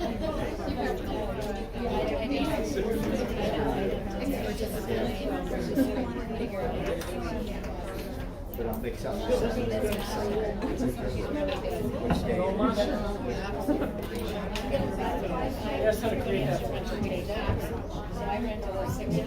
But I'll mix up. So I rent over 6 of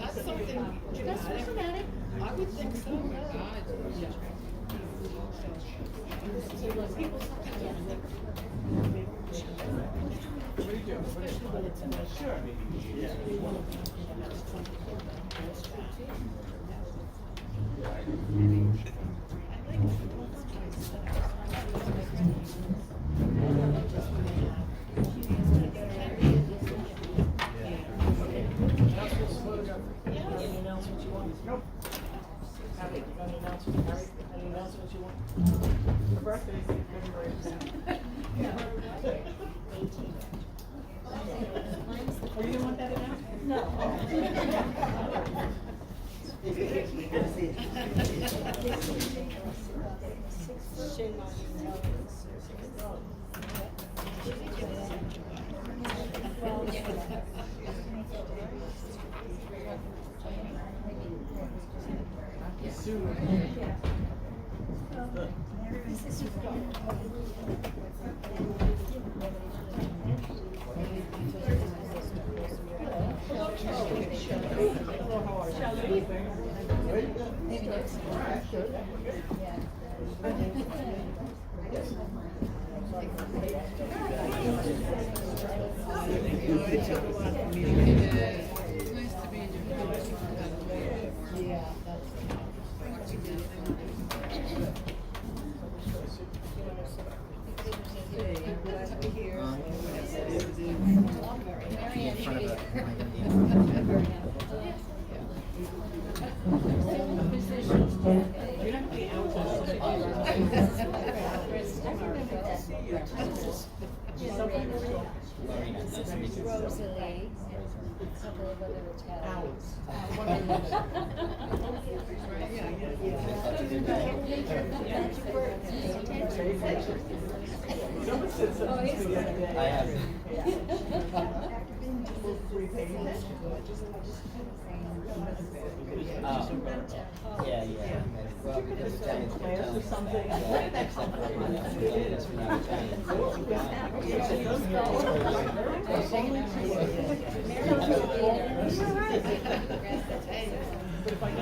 That's something. That's dramatic. I would think so. I have. Yeah. Well, because it's kind of something.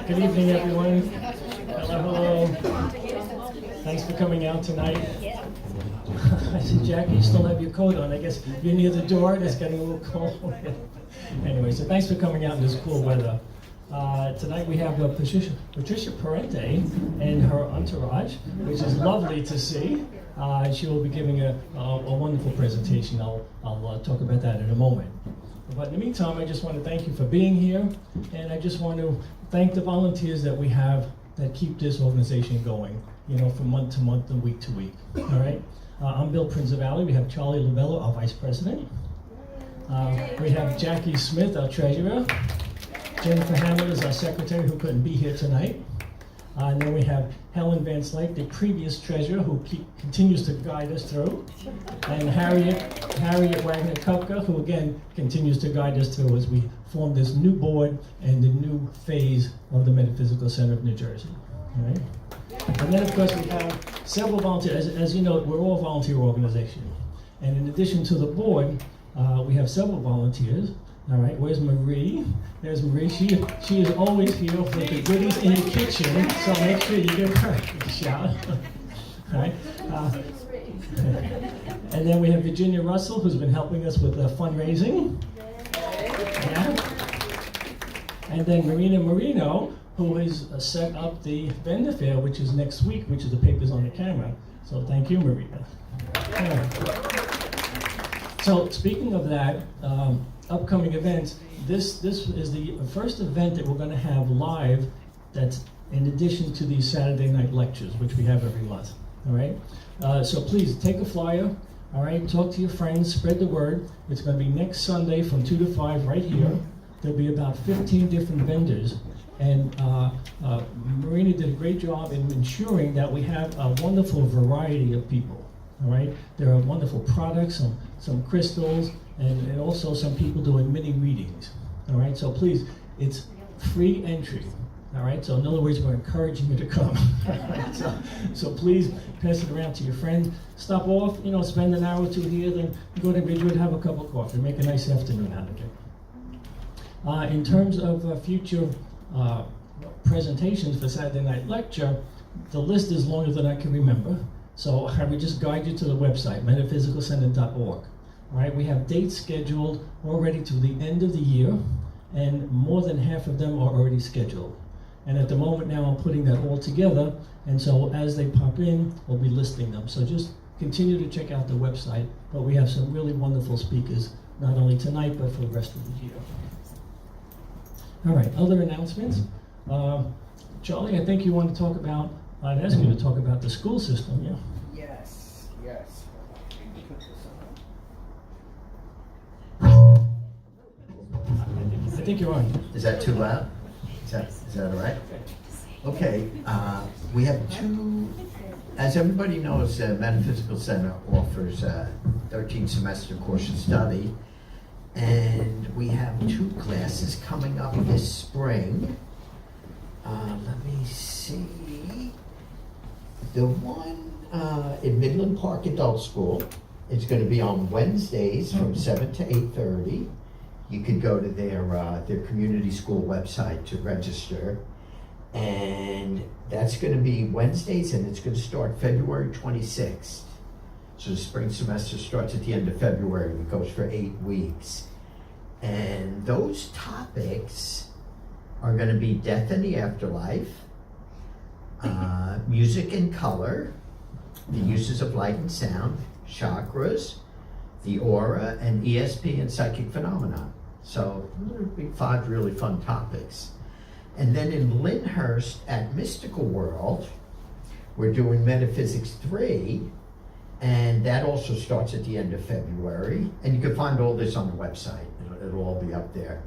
Good evening, everyone. Hello. Thanks for coming out tonight. I said, Jackie, you still have your coat on. I guess you're near the door. It's getting a little cold. Anyway, so thanks for coming out in this cool weather. Tonight we have Patricia Parente and her entourage, which is lovely to see. She will be giving a wonderful presentation. I'll talk about that in a moment. But in the meantime, I just want to thank you for being here, and I just want to thank the volunteers that we have that keep this organization going, from month to month and week to week. All right. I'm Bill Principali. We have Charlie Lovello, our vice president. We have Jackie Smith, our treasurer. Jennifer Hammond is our secretary, who couldn't be here tonight. And then we have Helen Van Slyke, the previous treasurer, who continues to guide us through. And Harriet Wagner-Kupka, who again continues to guide us through as we form this new board and the new phase of the Metaphysical Center of New Jersey. All right? And then, of course, we have several volunteers. As you know, we're all a volunteer organization. And in addition to the board, we have several volunteers. All right, where's Marie? There's Marie. She is always here for the goodies in the kitchen, so make sure you give her a shout. All right. And then we have Virginia Russell, who's been helping us with fundraising. Yeah. And then Marina Marino, who has set up the vendor fair, which is next week, which is the papers on the camera. So thank you, Marina. Yeah. So speaking of that, upcoming events, this is the first event that we're going to have live that's in addition to these Saturday night lectures, which we have every month. All right? So please take a flyer. All right? Talk to your friends. Spread the word. It's going to be next Sunday from 2 to 5 right here. There'll be about 15 different vendors. And Marina did a great job in ensuring that we have a wonderful variety of people. All right? There are wonderful products, some crystals, and also some people doing mini readings. All right, so please, it's free entry. All right, so in other words, we're encouraging you to come. So please pass it around to your friends. Stop off, spend an hour or two here, then go to Ridgewood, have a cup of coffee, make a nice afternoon out of it. In terms of future presentations for Saturday Night Lecture, the list is longer than I can remember. So I would just guide you to the website, metaphysicalcenter.org. All right, we have dates scheduled already to the end of the year, and more than half of them are already scheduled. And at the moment now, I'm putting that all together, and so as they pop in, we'll be listing them. So just continue to check out the website, but we have some really wonderful speakers, not only tonight, but for the rest of the year. All right, other announcements. Charlie, I think you want to talk about, I'd ask you to talk about the school system, yeah? Yes. I think you're on. Is that too loud? Is that all right? Okay, we have two, as everybody knows, Metaphysical Center offers a 13-semester course of study, and we have two classes coming up this spring. Let me see. The one in Midland Park Adult School is going to be on Wednesdays from 7 to 8:30. You could go to their community school website to register. And that's going to be Wednesdays, and it's going to start February 26th. So the spring semester starts at the end of February and goes for 8 weeks. And those topics are going to be death and the afterlife, music and color, the uses of light and sound, chakras, the aura, and ESP and psychic phenomena. So there will be 5 really fun topics. And then in Lyndhurst at Mystical World, we're doing Metaphysics 3, and that also starts at the end of February. And you can find all this on the website. It'll all be up there.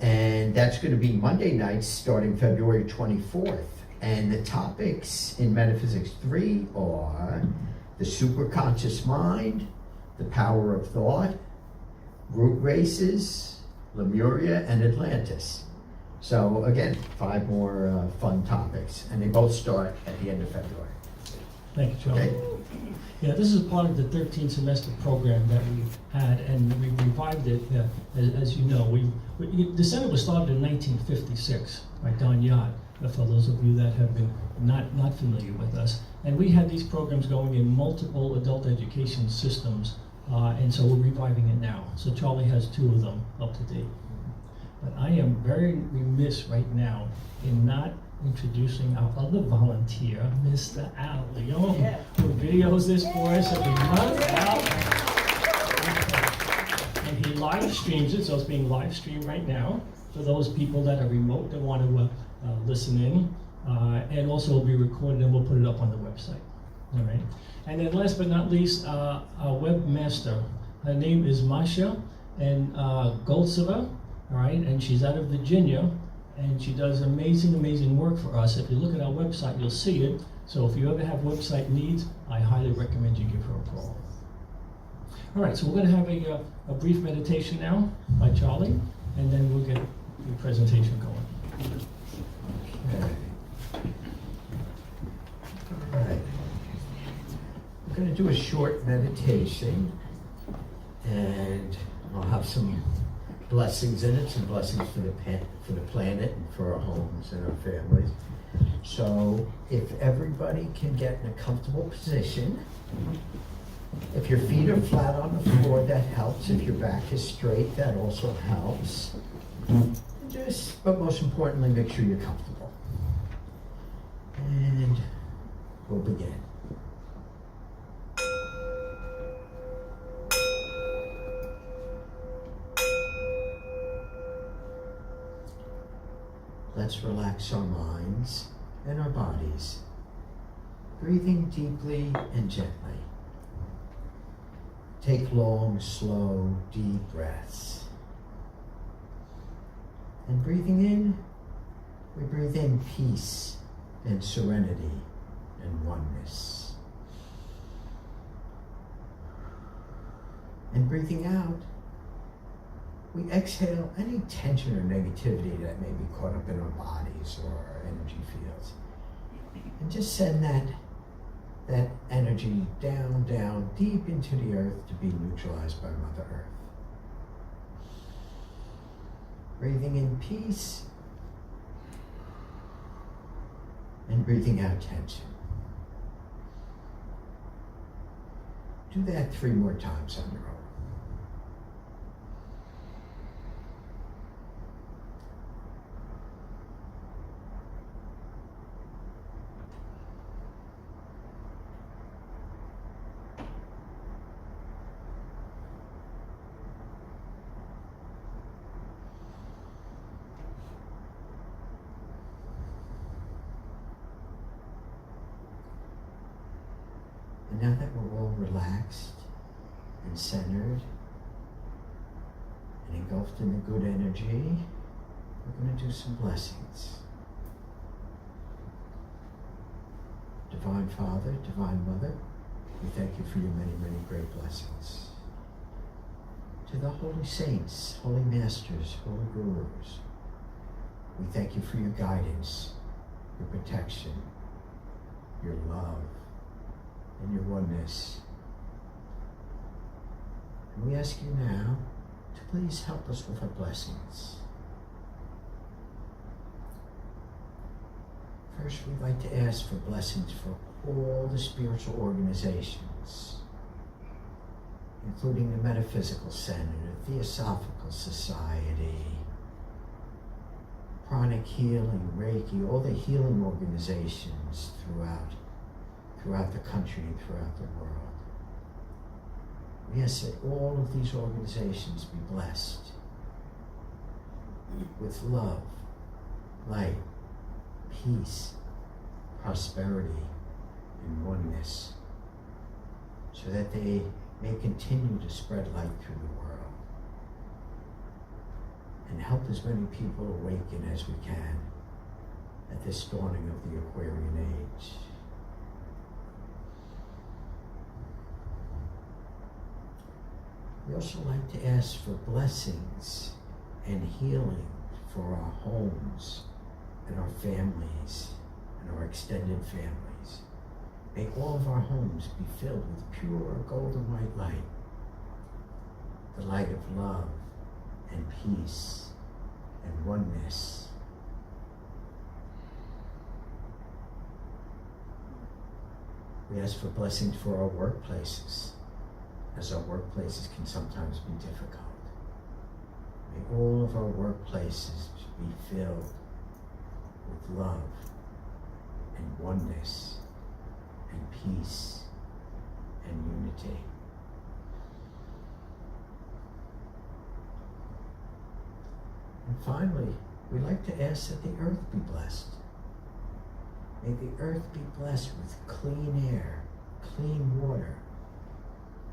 And that's going to be Monday nights starting February 24th. And the topics in Metaphysics 3 are the superconscious mind, the power of thought, root races, Lemuria, and Atlantis. So again, 5 more fun topics, and they both start at the end of February. Thank you, Charlie. Okay. Yeah, this is part of the 13-semester program that we had, and we revived it. As you know, the center was started in 1956 by Don Yat, for those of you that have been not familiar with us. And we had these programs going in multiple adult education systems, and so we're reviving it now. So Charlie has 2 of them up to date. But I am very remiss right now in not introducing our other volunteer, Mr. Al Leon, who videos this for us every month. And he live streams it, so it's being live streamed right now for those people that are remote that want to listen in. And also will be recorded, and we'll put it up on the website. All right. And then last but not least, our webmaster. Her name is Masha and Goldsova. All right, and she's out of Virginia, and she does amazing work for us. If you look at our website, you'll see it. So if you ever have website needs, I highly recommend you give her a call. All right, so we're going to have a brief meditation now by Charlie, and then we'll get the presentation going. Okay. All right. We're going to do a short meditation. and I'll have some blessings in it, some blessings for the planet and for our homes and our families. So if everybody can get in a comfortable position, if your feet are flat on the floor, that helps. If your back is straight, that also helps. But most importantly, make sure you're comfortable. And we'll begin. Let's relax our minds and our bodies, breathing deeply and gently. Take long, slow, deep breaths. And breathing in, we breathe in peace and serenity and oneness. And breathing out, we exhale any tension or negativity that may be caught up in our bodies or our energy fields. And just send that energy down deep into the earth to be neutralized by Mother Earth. Breathing in peace and breathing out tension. Do that 3 more times on your own. And now that we're all relaxed and centered and engulfed in the good energy, we're going to do some blessings. Divine Father, Divine Mother, we thank you for your many, many great blessings. To the Holy Saints, Holy Masters, Holy Gurus, we thank you for your guidance, your protection, your love, and your oneness. And we ask you now to please help us with our blessings. First, we'd like to ask for blessings for all the spiritual organizations, including the Metaphysical Center, the Theosophical Society, Pranic Healing, Reiki, all the healing organizations throughout the country and throughout the world. We ask that all of these organizations be blessed with love, light, peace, prosperity, and oneness, so that they may continue to spread light through the world and help as many people awaken as we can at this dawning of the Aquarian age. We also like to ask for blessings and healing for our homes and our families and our extended families. May all of our homes be filled with pure golden white light, the light of love and peace and oneness. We ask for blessings for our workplaces, as our workplaces can sometimes be difficult. May all of our workplaces be filled with love and oneness and peace and unity. And finally, we like to ask that the earth be blessed. May the earth be blessed with clean air, clean water,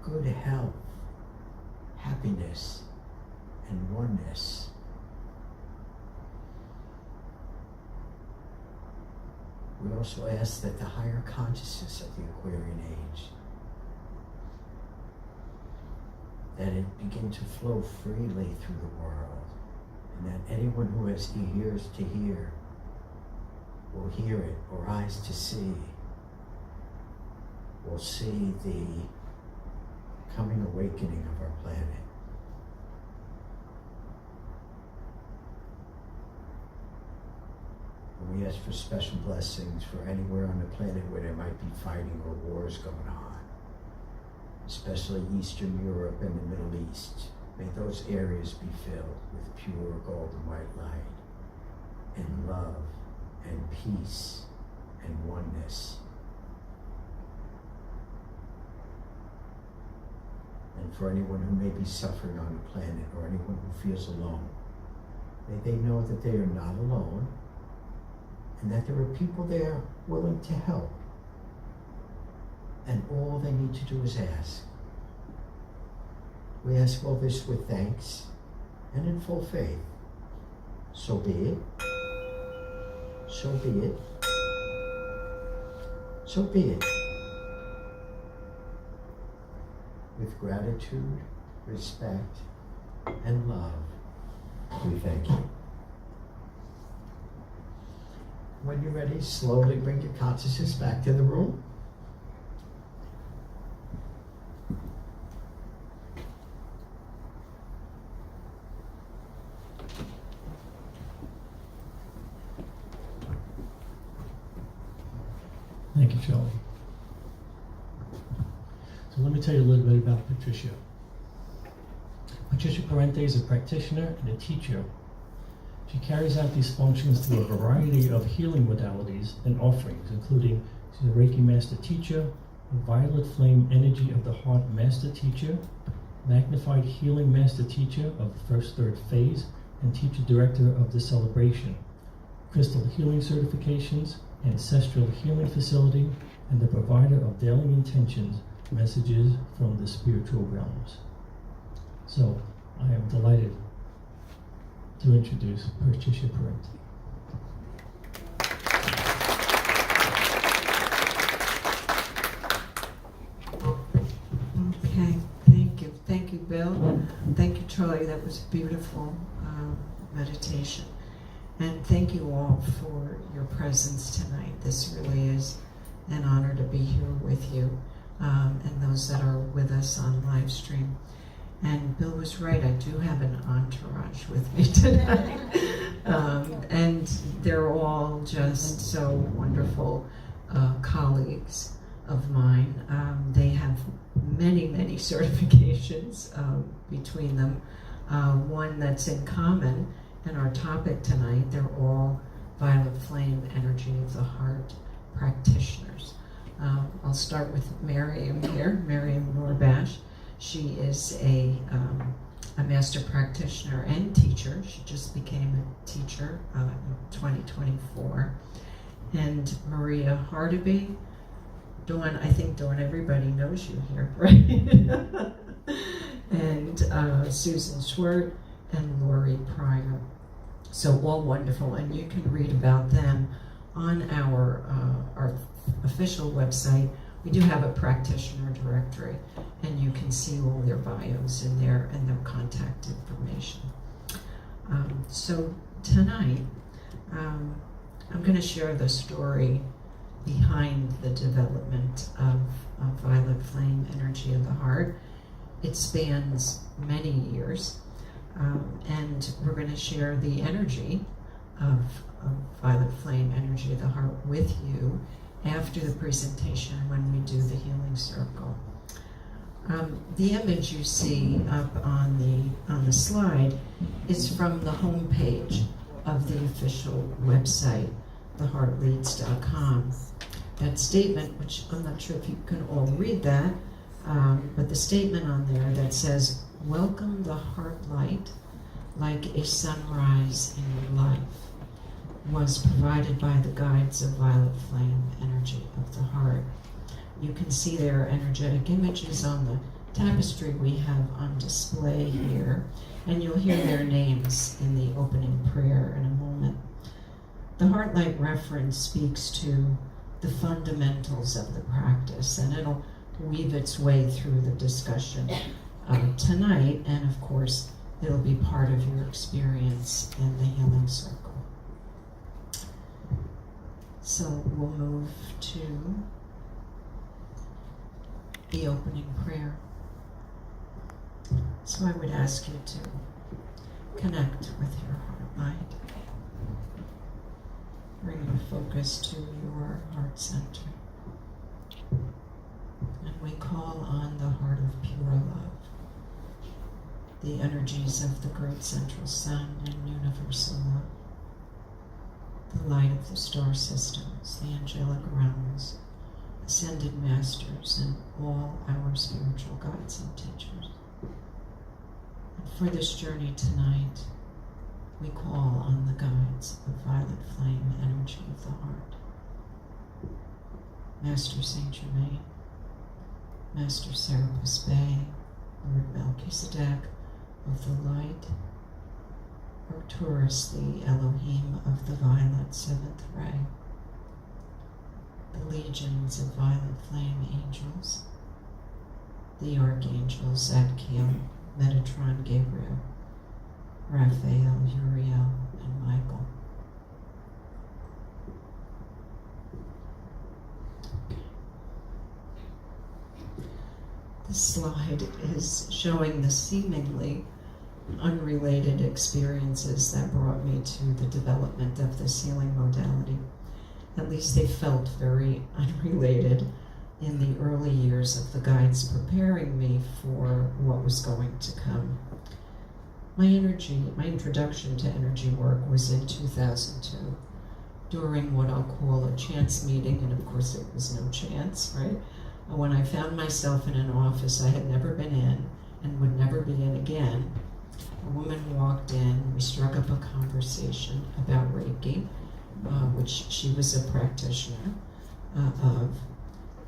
good health, happiness, and oneness. We also ask that the higher consciousness of the Aquarian age, that it begin to flow freely through the world, and that anyone who has ears to hear will hear it, or eyes to see, will see the coming awakening of our planet. And we ask for special blessings for anywhere on the planet where there might be fighting or wars going on, especially Eastern Europe and the Middle East. May those areas be filled with pure golden white light and love and peace and oneness. And for anyone who may be suffering on the planet or anyone who feels alone, may they know that they are not alone and that there are people there willing to help. And all they need to do is ask. We ask all this with thanks and in full faith. So be it. So be it. So be it. With gratitude, respect, and love, we thank you. When you're ready, slowly bring your consciousness back to the room. Thank you, Charlie. So let me tell you a little bit about Patricia. Patricia Parente is a practitioner and a teacher. She carries out these functions through a variety of healing modalities and offerings, including she's a Reiki Master Teacher, a Violet Flame Energy of the Heart Master Teacher, Magnified Healing Master Teacher of the First Third Phase, and Teacher Director of the Celebration, Crystal Healing Certifications, Ancestral Healing Facility, and the provider of daily intentions, messages from the spiritual realms. So, I am delighted to introduce Patricia Parente. Okay, thank you. Thank you, Bill. Thank you, Charlie. That was a beautiful meditation. And thank you all for your presence tonight. This really is an honor to be here with you and those that are with us on live stream. And Bill was right, I do have an entourage with me tonight. And they're all just so wonderful colleagues of mine. They have many, many certifications between them. One that's in common in our topic tonight, they're all Violet Flame Energy of the Heart practitioners. I'll start with Miriam here, Miriam Norbash. She is a master practitioner and teacher. She just became a teacher in 2024. And Maria Hardaby. Dawn, I think Dawn, everybody knows you here, right? And Susan Schwert and Lori Pryor. So all wonderful, and you can read about them on our official website. We do have a practitioner directory, and you can see all their bios in there and their contact information. So tonight, I'm going to share the story behind the development of Violet Flame Energy of the Heart. It spans many years, and we're going to share the energy of Violet Flame Energy of the Heart with you after the presentation when we do the healing circle. The image you see up on the slide is from the home page of the official website, theheartleads.com. That statement, which I'm not sure if you can all read that, but the statement on there that says, "Welcome the heart light like a sunrise in your life," was provided by the guides of Violet Flame Energy of the Heart. You can see their energetic images on the tapestry we have on display here, and you'll hear their names in the opening prayer in a moment. The Heart Light reference speaks to the fundamentals of the practice, and it'll weave its way through the discussion tonight, and of course, it'll be part of your experience in the healing circle. So we'll move to the opening prayer. So I would ask you to connect with your heart-mind. Bring your focus to your heart center. And we call on the heart of pure love, the energies of the great central sun and universal love, the light of the star systems, the angelic realms, ascended masters, and all our spiritual guides and teachers. And for this journey tonight, we call on the guides of violet flame energy of the heart. Master Saint Germain, Master Serapis Bey, Lord Melchizedek of the light, Arcturus, the Elohim of the violet seventh ray, the legions of violet flame angels, the archangels Zadkiel, Metatron, Gabriel, Raphael, Uriel, and Michael. This slide is showing the seemingly unrelated experiences that brought me to the development of this healing modality. At least they felt very unrelated in the early years of the guides preparing me for what was going to come. My introduction to energy work was in 2002, during what I'll call a chance meeting, and of course it was no chance, right? When I found myself in an office I had never been in and would never be in again, a woman walked in, we struck up a conversation about Reiki, which she was a practitioner of.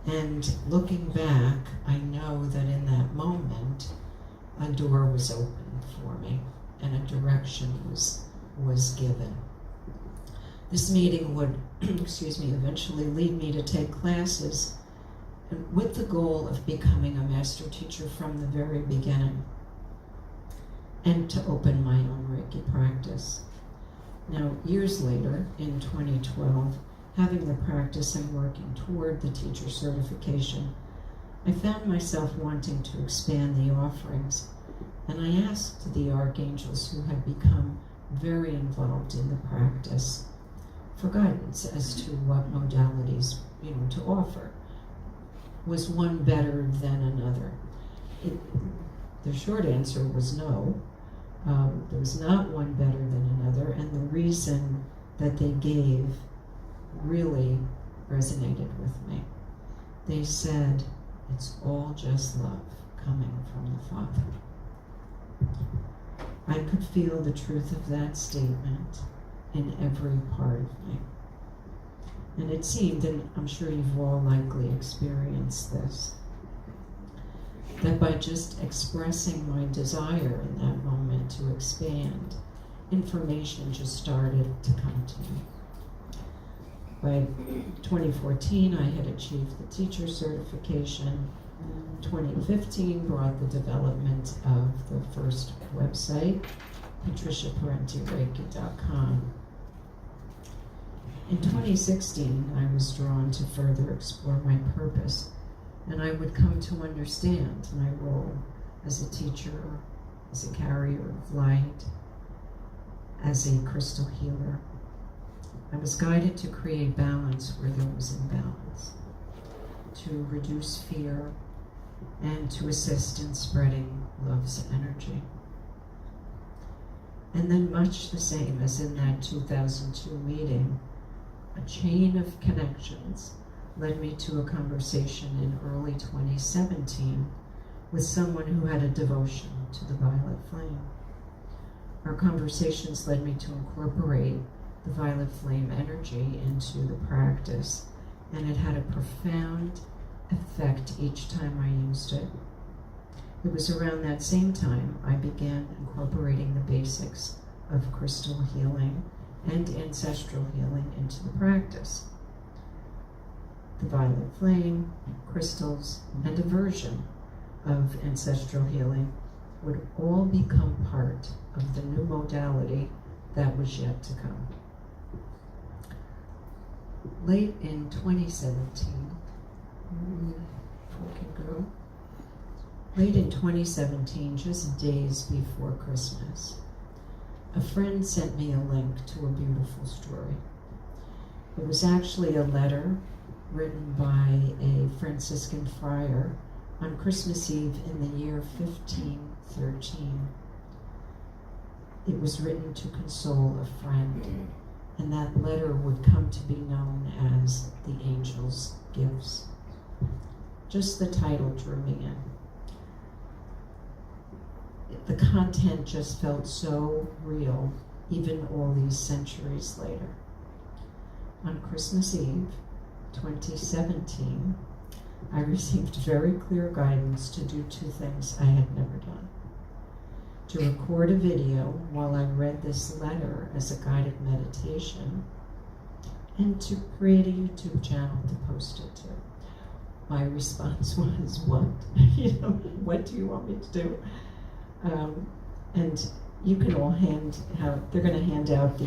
And looking back, I know that in that moment, a door was opened for me and a direction was given. This meeting would, eventually lead me to take classes with the goal of becoming a master teacher from the very beginning and to open my own Reiki practice. Now, years later, in 2012, having the practice and working toward the teacher certification, I found myself wanting to expand the offerings, and I asked the archangels who had become very involved in the practice for guidance as to what modalities, to offer. Was one better than another? The short answer was no. There was not one better than another, and the reason that they gave really resonated with me. They said, it's all just love coming from the Father. I could feel the truth of that statement in every part of me. And it seemed, and I'm sure you've all likely experienced this, that by just expressing my desire in that moment to expand, information just started to come to me. By 2014, I had achieved the teacher certification. 2015 brought the development of the first website, Patricia Parente Reiki.com. In 2016, I was drawn to further explore my purpose, and I would come to understand my role as a teacher, as a carrier of light, as a crystal healer. I was guided to create balance where there was imbalance, to reduce fear, and to assist in spreading love's energy. And then, much the same as in that 2002 meeting, a chain of connections led me to a conversation in early 2017 with someone who had a devotion to the violet flame. Our conversations led me to incorporate the violet flame energy into the practice, and it had a profound effect each time I used it. It was around that same time I began incorporating the basics of crystal healing and ancestral healing into the practice. The violet flame, crystals, and a version of ancestral healing would all become part of the new modality that was yet to come. Late in 2017, if we can go, Late in 2017, just days before Christmas, a friend sent me a link to a beautiful story. It was actually a letter written by a Franciscan friar on Christmas Eve in the year 1513. It was written to console a friend, and that letter would come to be known as The Angel's Gifts. Just the title drew me in. The content just felt so real, even all these centuries later. On Christmas Eve, 2017, I received very clear guidance to do two things I had never done. To record a video while I read this letter as a guided meditation, and to create a YouTube channel to post it to. My response was, what? What do you want me to do? And you can all they're going to hand out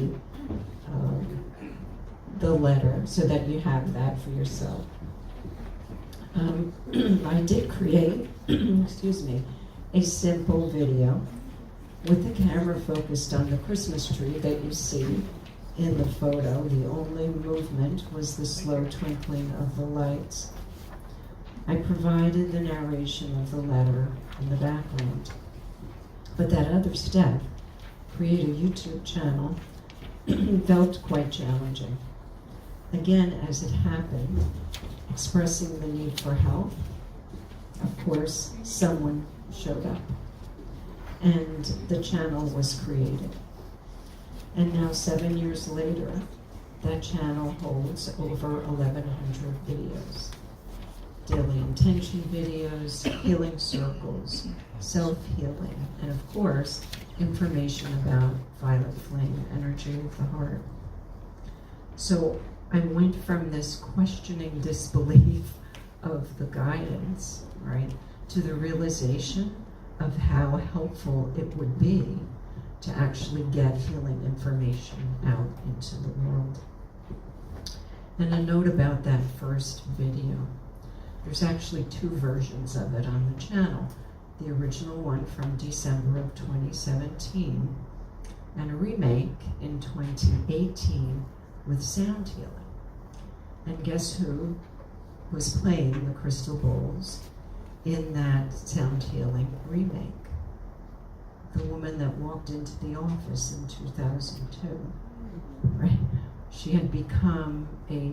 the letter so that you have that for yourself. I did create, a simple video with the camera focused on the Christmas tree that you see in the photo. The only movement was the slow twinkling of the lights. I provided the narration of the letter in the background. But that other step, create a YouTube channel, felt quite challenging. Again, as it happened, expressing the need for help, of course, someone showed up. And the channel was created. And now 7 years later, that channel holds over 1,100 videos. Daily intention videos, healing circles, self-healing, and of course, information about violet flame energy of the heart. So I went from this questioning disbelief of the guidance, right, to the realization of how helpful it would be to actually get healing information out into the world. And a note about that first video. There's actually two versions of it on the channel. The original one from December of 2017, and a remake in 2018 with sound healing. And guess who was playing the crystal bowls in that sound healing remake? The woman that walked into the office in 2002, right? She had become a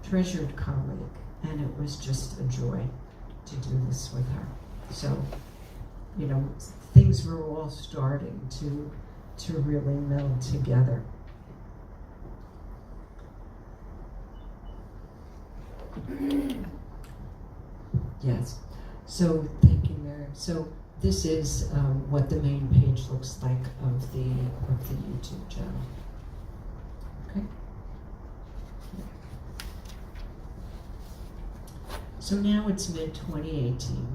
treasured colleague, and it was just a joy to do this with her. So, things were all starting to really meld together. Yes. So, thank you, Mary. So, this is what the main page looks like of the YouTube channel. Okay. So now it's mid-2018,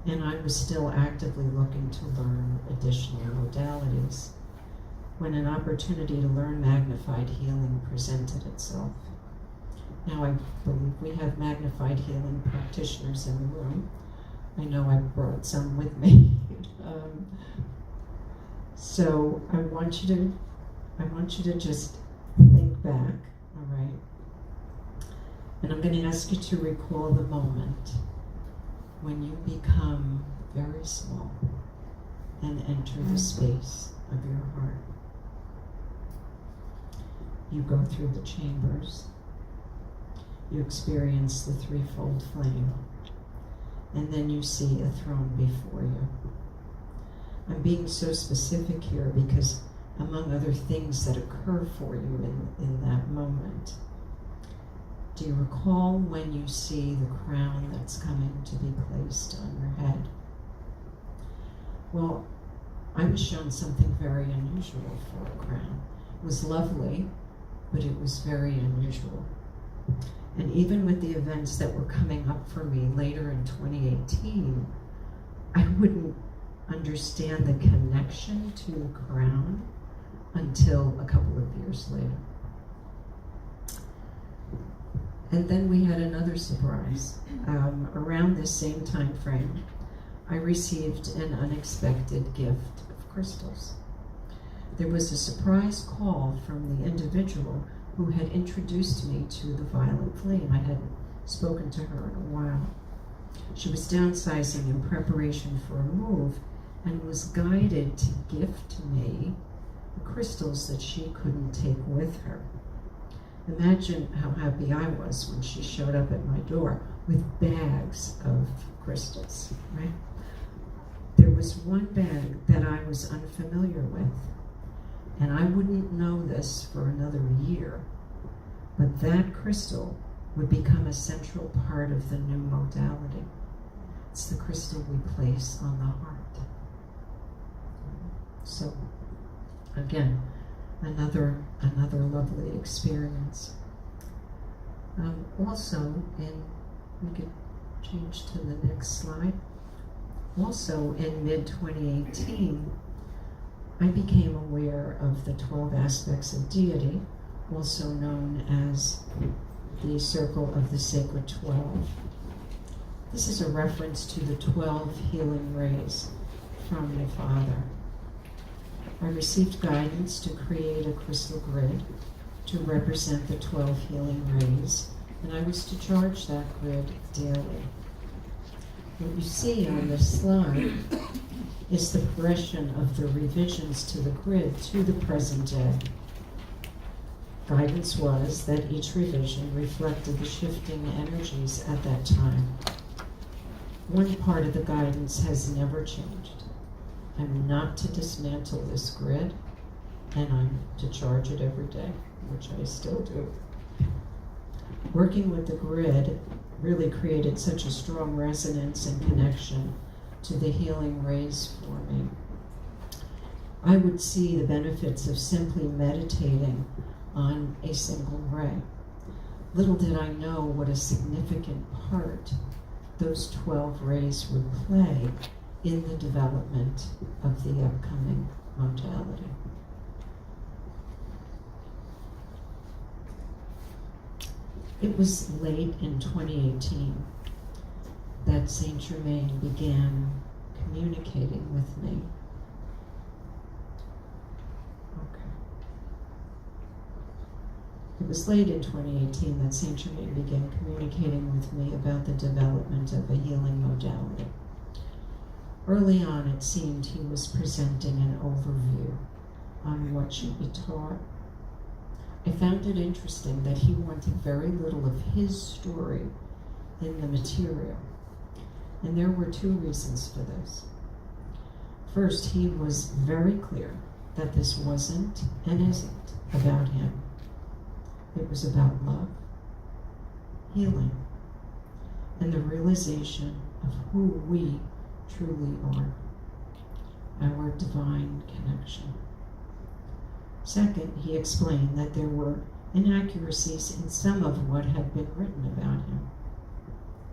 and I was still actively looking to learn additional modalities when an opportunity to learn Magnified Healing presented itself. Now I believe we have Magnified Healing practitioners in the room. I know I brought some with me. So I want you to just think back, all right? And I'm going to ask you to recall the moment when you become very small and enter the space of your heart. You go through the chambers. You experience the threefold flame. And then you see a throne before you. I'm being so specific here because among other things that occur for you in that moment, do you recall when you see the crown that's coming to be placed on your head? Well, I was shown something very unusual for a crown. It was lovely, but it was very unusual. And even with the events that were coming up for me later in 2018, I wouldn't understand the connection to the crown until a couple of years later. And then we had another surprise. Around this same time frame, I received an unexpected gift of crystals. There was a surprise call from the individual who had introduced me to the violet flame. I hadn't spoken to her in a while. She was downsizing in preparation for a move and was guided to gift me the crystals that she couldn't take with her. Imagine how happy I was when she showed up at my door with bags of crystals, right? There was one bag that I was unfamiliar with, and I wouldn't know this for another year, but that crystal would become a central part of the new modality. It's the crystal we place on the heart. So, again, another lovely experience. Also, we could change to the next slide. Also, in mid-2018, I became aware of the 12 aspects of deity, also known as the Circle of the Sacred 12. This is a reference to the 12 healing rays from my father. I received guidance to create a crystal grid to represent the 12 healing rays, and I was to charge that grid daily. What you see on this slide is the progression of the revisions to the grid to the present day. Guidance was that each revision reflected the shifting energies at that time. One part of the guidance has never changed. I'm not to dismantle this grid, and I'm to charge it every day, which I still do. Working with the grid really created such a strong resonance and connection to the healing rays for me. I would see the benefits of simply meditating on a single ray. Little did I know what a significant part those 12 rays would play in the development of the upcoming modality. It was late in 2018 that Saint Germain began communicating with me. It was late in 2018 that Saint Germain began communicating with me about the development of a healing modality. Early on, it seemed he was presenting an overview on what should be taught. I found it interesting that he wanted very little of his story in the material. And there were two reasons for this. First, he was very clear that this wasn't and isn't about him. It was about love, healing, and the realization of who we truly are, our divine connection. Second, he explained that there were inaccuracies in some of what had been written about him,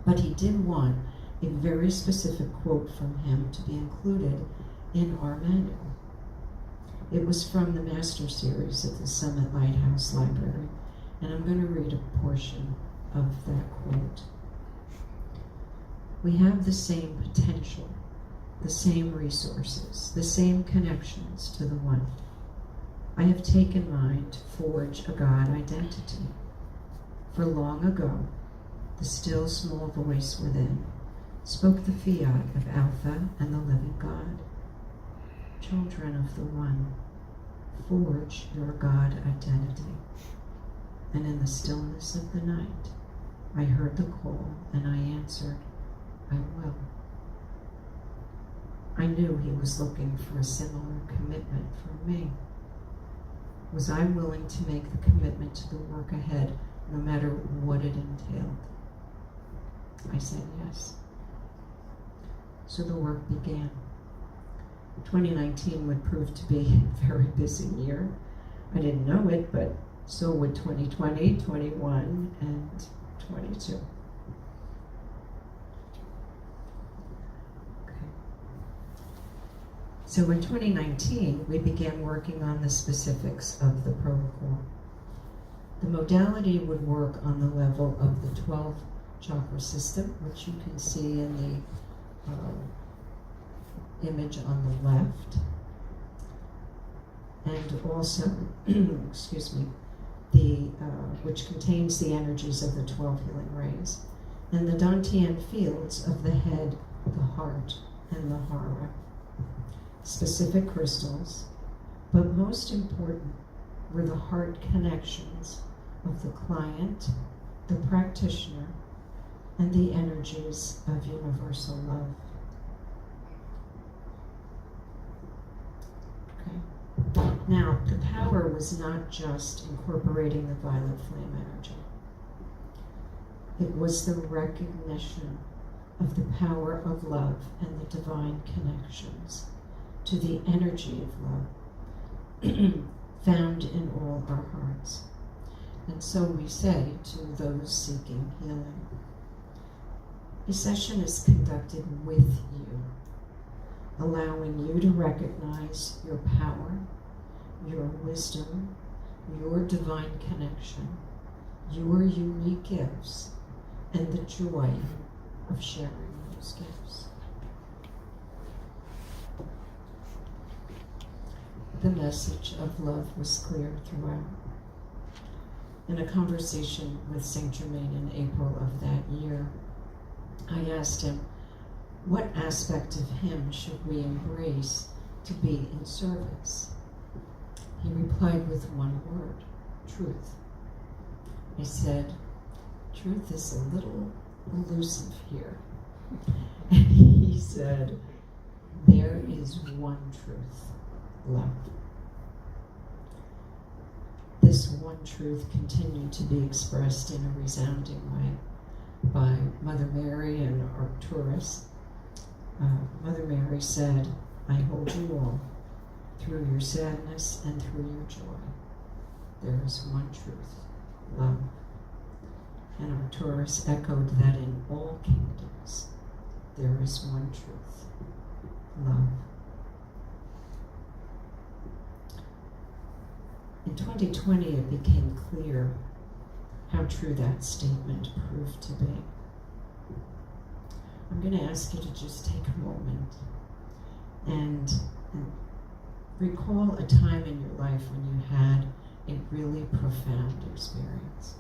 but he did want a very specific quote from him to be included in our manual. It was from the Master Series at the Summit Lighthouse Library, and I'm going to read a portion of that quote. We have the same potential, the same resources, the same connections to the One. I have taken mine to forge a God identity. For long ago, the still small voice within spoke the fiat of Alpha and the living God. Children of the One, forge your God identity. And in the stillness of the night, I heard the call and I answered, I will. I knew he was looking for a similar commitment from me. Was I willing to make the commitment to the work ahead, no matter what it entailed? I said yes. So the work began. 2019 would prove to be a very busy year. I didn't know it, but so would 2020, 21, and 22. Okay. So in 2019, we began working on the specifics of the protocol. The modality would work on the level of the 12 chakra system, which you can see in the image on the left, and also, excuse me, which contains the energies of the 12 healing rays, and the Dantian fields of the head, the heart, and the hara. Specific crystals, but most important were the heart connections of the client, the practitioner, and the energies of universal love. Okay. Now, the power was not just incorporating the violet flame energy. It was the recognition of the power of love and the divine connections to the energy of love found in all our hearts. And so we say to those seeking healing, a session is conducted with you, allowing you to recognize your power, your wisdom, your divine connection, your unique gifts, and the joy of sharing those gifts. The message of love was clear throughout. In a conversation with Saint Germain in April of that year, I asked him, what aspect of him should we embrace to be in service? He replied with one word, truth. I said, truth is a little elusive here. And he said, there is one truth, love. This one truth continued to be expressed in a resounding way by Mother Mary and Arcturus. Mother Mary said, I hold you all through your sadness and through your joy. There is one truth, love. And Arcturus echoed that in all kingdoms, there is one truth, love. In 2020, it became clear how true that statement proved to be. I'm going to ask you to just take a moment and recall a time in your life when you had a really profound experience.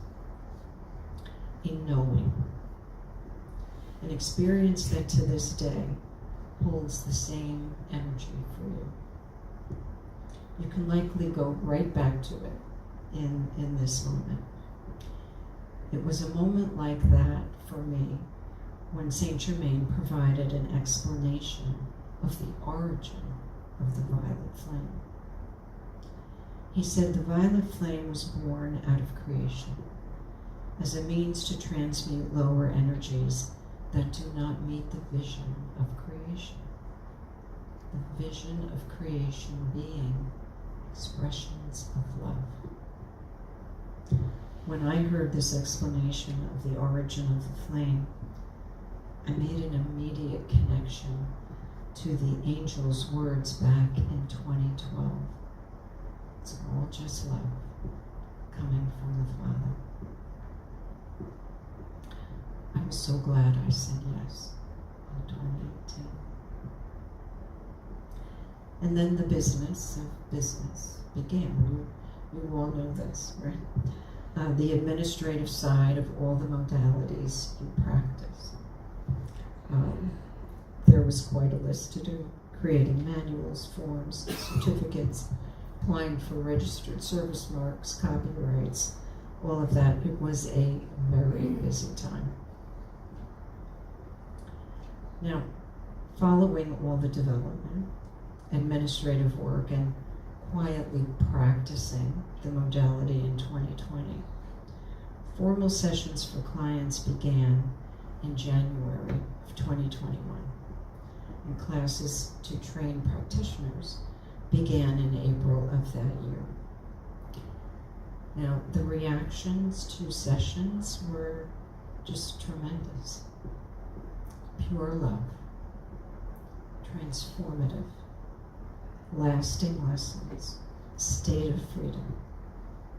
A knowing. An experience that to this day holds the same energy for you. You can likely go right back to it in this moment. It was a moment like that for me when Saint Germain provided an explanation of the origin of the violet flame. He said the violet flame was born out of creation as a means to transmute lower energies that do not meet the vision of creation. The vision of creation being expressions of love. When I heard this explanation of the origin of the flame, I made an immediate connection to the angel's words back in 2012. It's all just love coming from the Father. I'm so glad I said yes in 2018. And then the business of business began. You all know this, right? The administrative side of all the modalities you practice. There was quite a list to do, creating manuals, forms, certificates, applying for registered service marks, copyrights, all of that. It was a very busy time. Now, following all the development, administrative work, and quietly practicing the modality in 2020, formal sessions for clients began in January of 2021, and classes to train practitioners began in April of that year. Now, the reactions to sessions were just tremendous. Pure love, transformative, lasting lessons, state of freedom,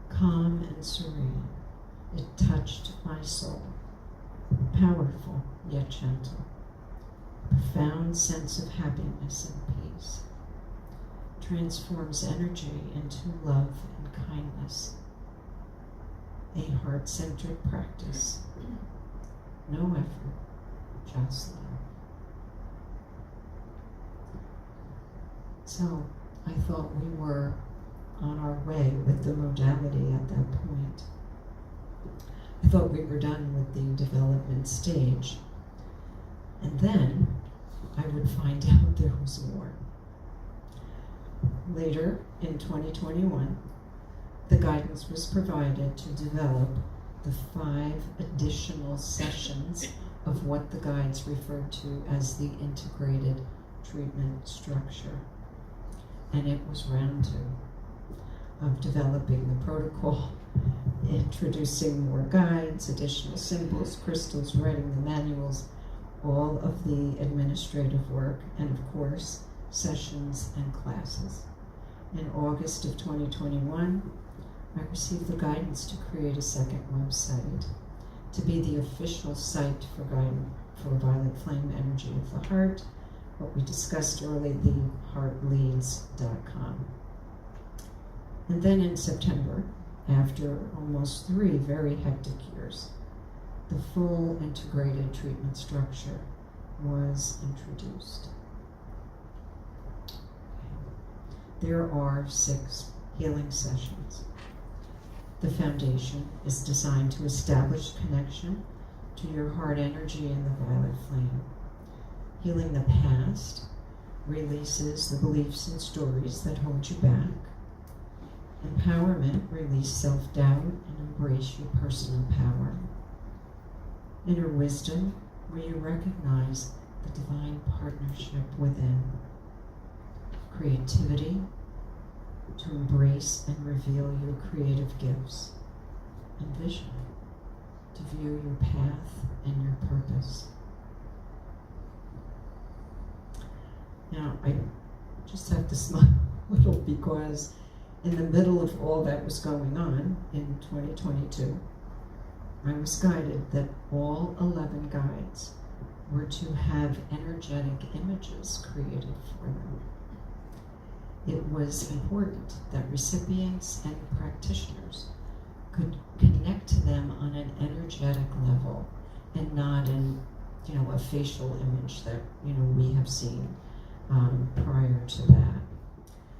calm and serene. It touched my soul. Powerful yet gentle. profound sense of happiness and peace, transforms energy into love and kindness, a heart-centered practice, no effort, just love. So I thought we were on our way with the modality at that point. I thought we were done with the development stage. And then I would find out there was more. Later, in 2021, the guidance was provided to develop the 5 additional sessions of what the guides referred to as the integrated treatment structure. And it was round 2 of developing the protocol, introducing more guides, additional symbols, crystals, writing the manuals, all of the administrative work, and of course, sessions and classes. In August of 2021, I received the guidance to create a second website to be the official site for Violet Flame Energy of the Heart, what we discussed earlier, the heartleads.com. And then in September, after almost 3 very hectic years, the full integrated treatment structure was introduced. There are 6 healing sessions. The foundation is designed to establish connection to your heart energy and the violet flame. Healing the past releases the beliefs and stories that hold you back. Empowerment, release self-doubt and embrace your personal power. Inner wisdom, where you recognize the divine partnership within. Creativity, to embrace and reveal your creative gifts. And vision, to view your path and your purpose. Now, I just have to smile a little because in the middle of all that was going on in 2022, I was guided that all 11 guides were to have energetic images created for them. It was important that recipients and practitioners could connect to them on an energetic level and not in, a facial image that, we have seen prior to that.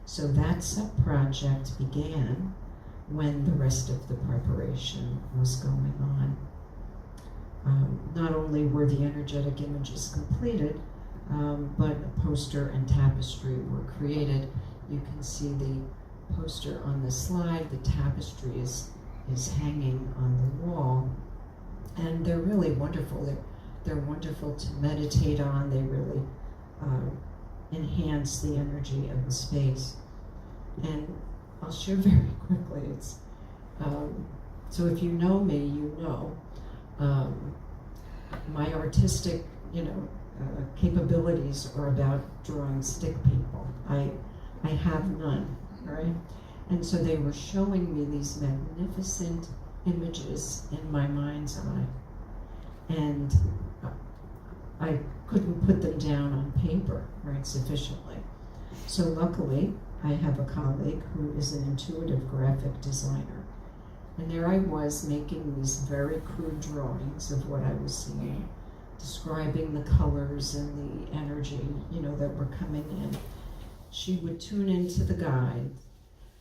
So that sub-project began when the rest of the preparation was going on. Not only were the energetic images completed, but a poster and tapestry were created. You can see the poster on the slide. The tapestry is hanging on the wall. And they're really wonderful. They're wonderful to meditate on. They really enhance the energy of the space. And I'll share very quickly. It's so if you know me, you know my artistic, capabilities are about drawing stick people. I have none, right? And so they were showing me these magnificent images in my mind's eye, and I couldn't put them down on paper, right, sufficiently. So luckily, I have a colleague who is an intuitive graphic designer. And there I was making these very crude drawings of what I was seeing, describing the colors and the energy, that were coming in. She would tune into the guide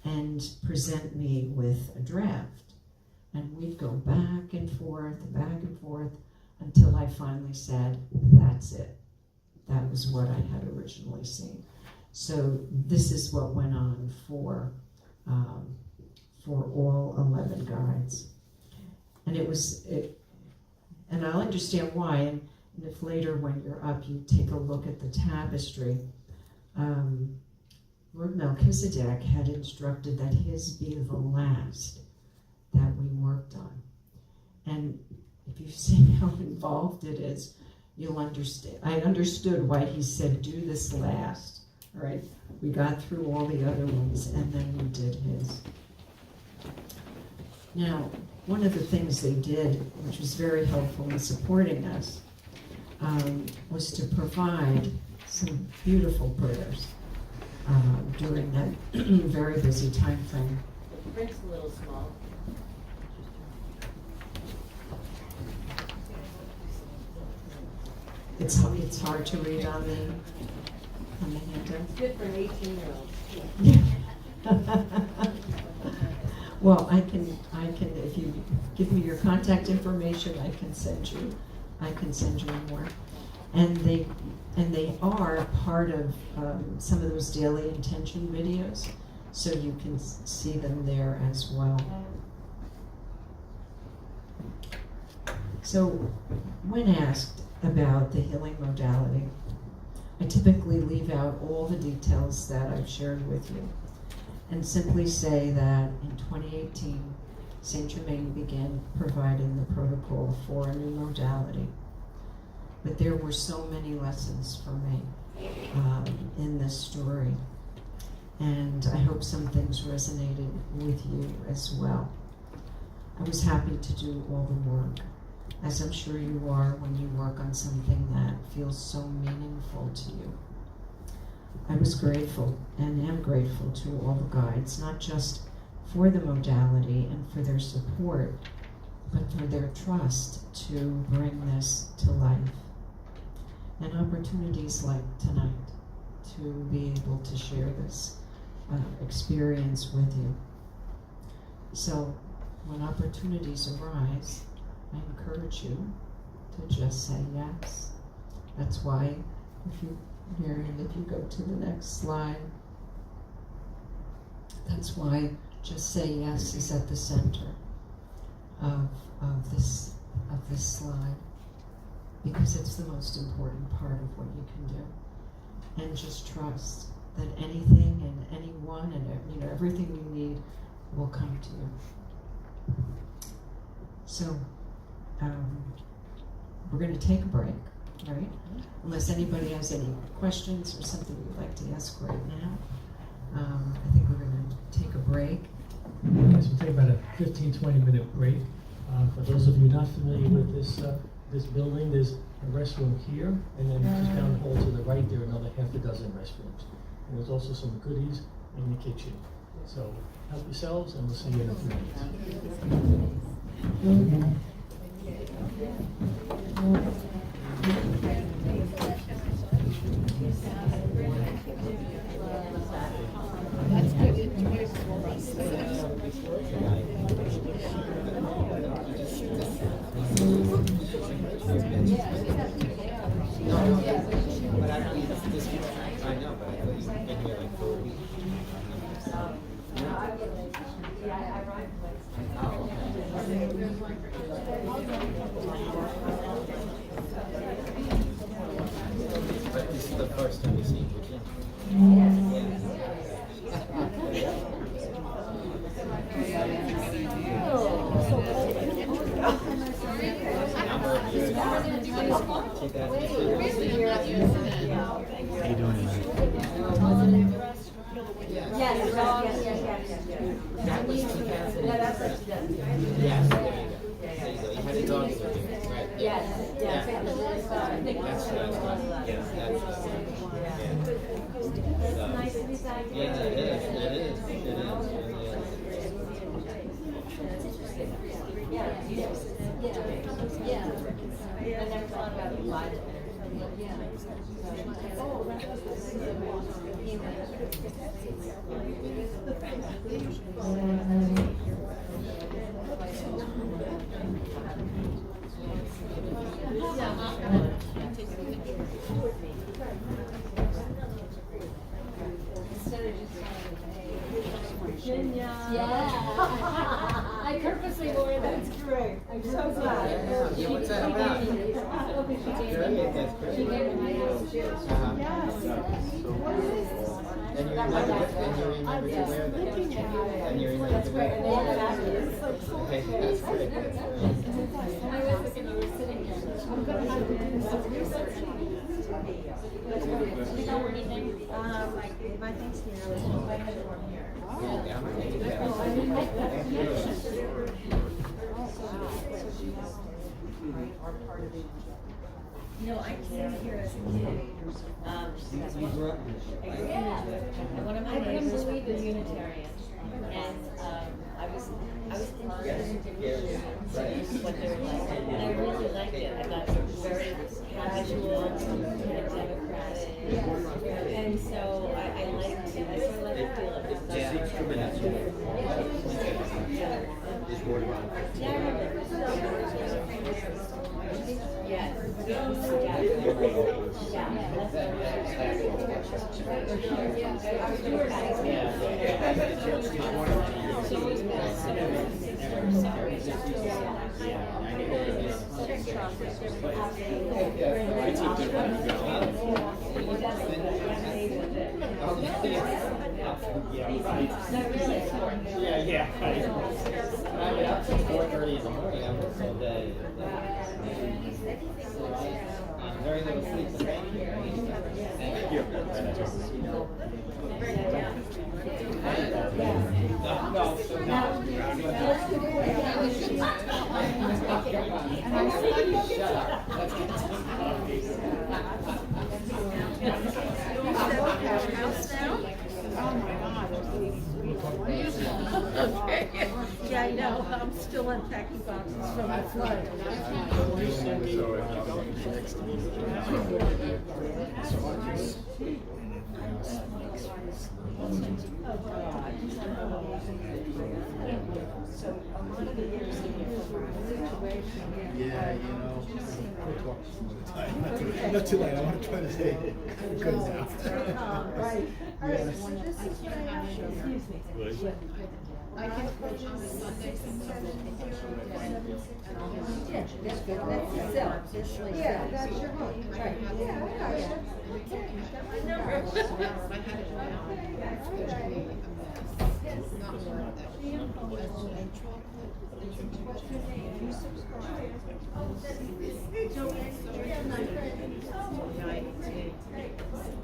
and present me with a draft. And we'd go back and forth, until I finally said, that's it. That was what I had originally seen. So this is what went on for all 11 guides. And and I'll understand why, and if later when you're up you take a look at the tapestry, Lord Melchizedek had instructed that his be the last that we worked on. And if you've seen how involved it is, you'll understand. I understood why he said, do this last, right? We got through all the other ones, and then we did his. Now, one of the things they did, which was very helpful in supporting us, was to provide some beautiful prayers during that very busy time frame. The print's a little small. It's hard to read on the handout. Good for an 18-year-old. Well, I can, if you give me your contact information, I can send you more. And they are part of some of those daily intention videos, so you can see them there as well. So, when asked about the healing modality, I typically leave out all the details that I've shared with you and simply say that in 2018, St. Germain began providing the protocol for a new modality. But there were so many lessons for me in this story. And I hope some things resonated with you as well. I was happy to do all the work, as I'm sure you are when you work on something that feels so meaningful to you. I was grateful and am grateful to all the guides, not just for the modality and for their support, but for their trust to bring this to life. And opportunities like tonight to be able to share this experience with you. So when opportunities arise, I encourage you to just say yes. That's why, if you go to the next slide, that's why just say yes is at the center of this slide, because it's the most important part of what you can do. And just trust that anything and anyone and everything you need will come to you. So we're going to take a break, right? Unless anybody has any questions or something you'd like to ask right now. I think we're going to take a break. Yes, we'll take about a 15-20 minute break. For those of you not familiar with this building, there's a restroom here, and then just down the hall to the right, there are another half a dozen restrooms. And there's also some goodies in the kitchen. So help yourselves, and we'll see you in a few minutes. That's good. Enjoy it for us. But I don't use this one. I know, but I thought you've been here like 4 weeks. But this is the first time you've seen Virginia. How you doing tonight? Yes. That was 2000. Yeah, that's what she does. Yes, there you go. There you go. You had a dog with you, right? Yes. That's what I was talking. Yes, that's nice to be back. Yeah, it is. Yeah. I never thought about it live. Yeah. I purposely wore that. That's great. I'm so glad. Yeah, what's that about? Good. That's great. She gave it my house too. Yes. And you remember to wear them. And you remember to wear them. Okay, that's great. I was looking, you were sitting here. I'm going to have to do some research. My thing's here. I was invited to one here. Yeah, I'm taking that. No, I came here as a kid. You grew up And one of my neighbors was Unitarian. And I was interested in Intermission, what they were like. And I really liked it. I thought it was very casual, democratic. And so I liked it. I sort of liked the feel of it. Yeah, I remember. Yes. Yeah. I get up at 4:30 in the morning. I'm working all day. Very little sleep. So thank you. Thank you. Okay. Yeah, I know. I'm still unpacking boxes from the flood. Yeah, you know. Not too late. I want to try to stay good now. Right. All right. Yes. So this is what I have. Excuse me. I can put you on the Sunday. Yeah, that's good. That's the cell. Yeah, that's your home. Right. Yeah, I got you. I had it down. Not worth it. You subscribe. I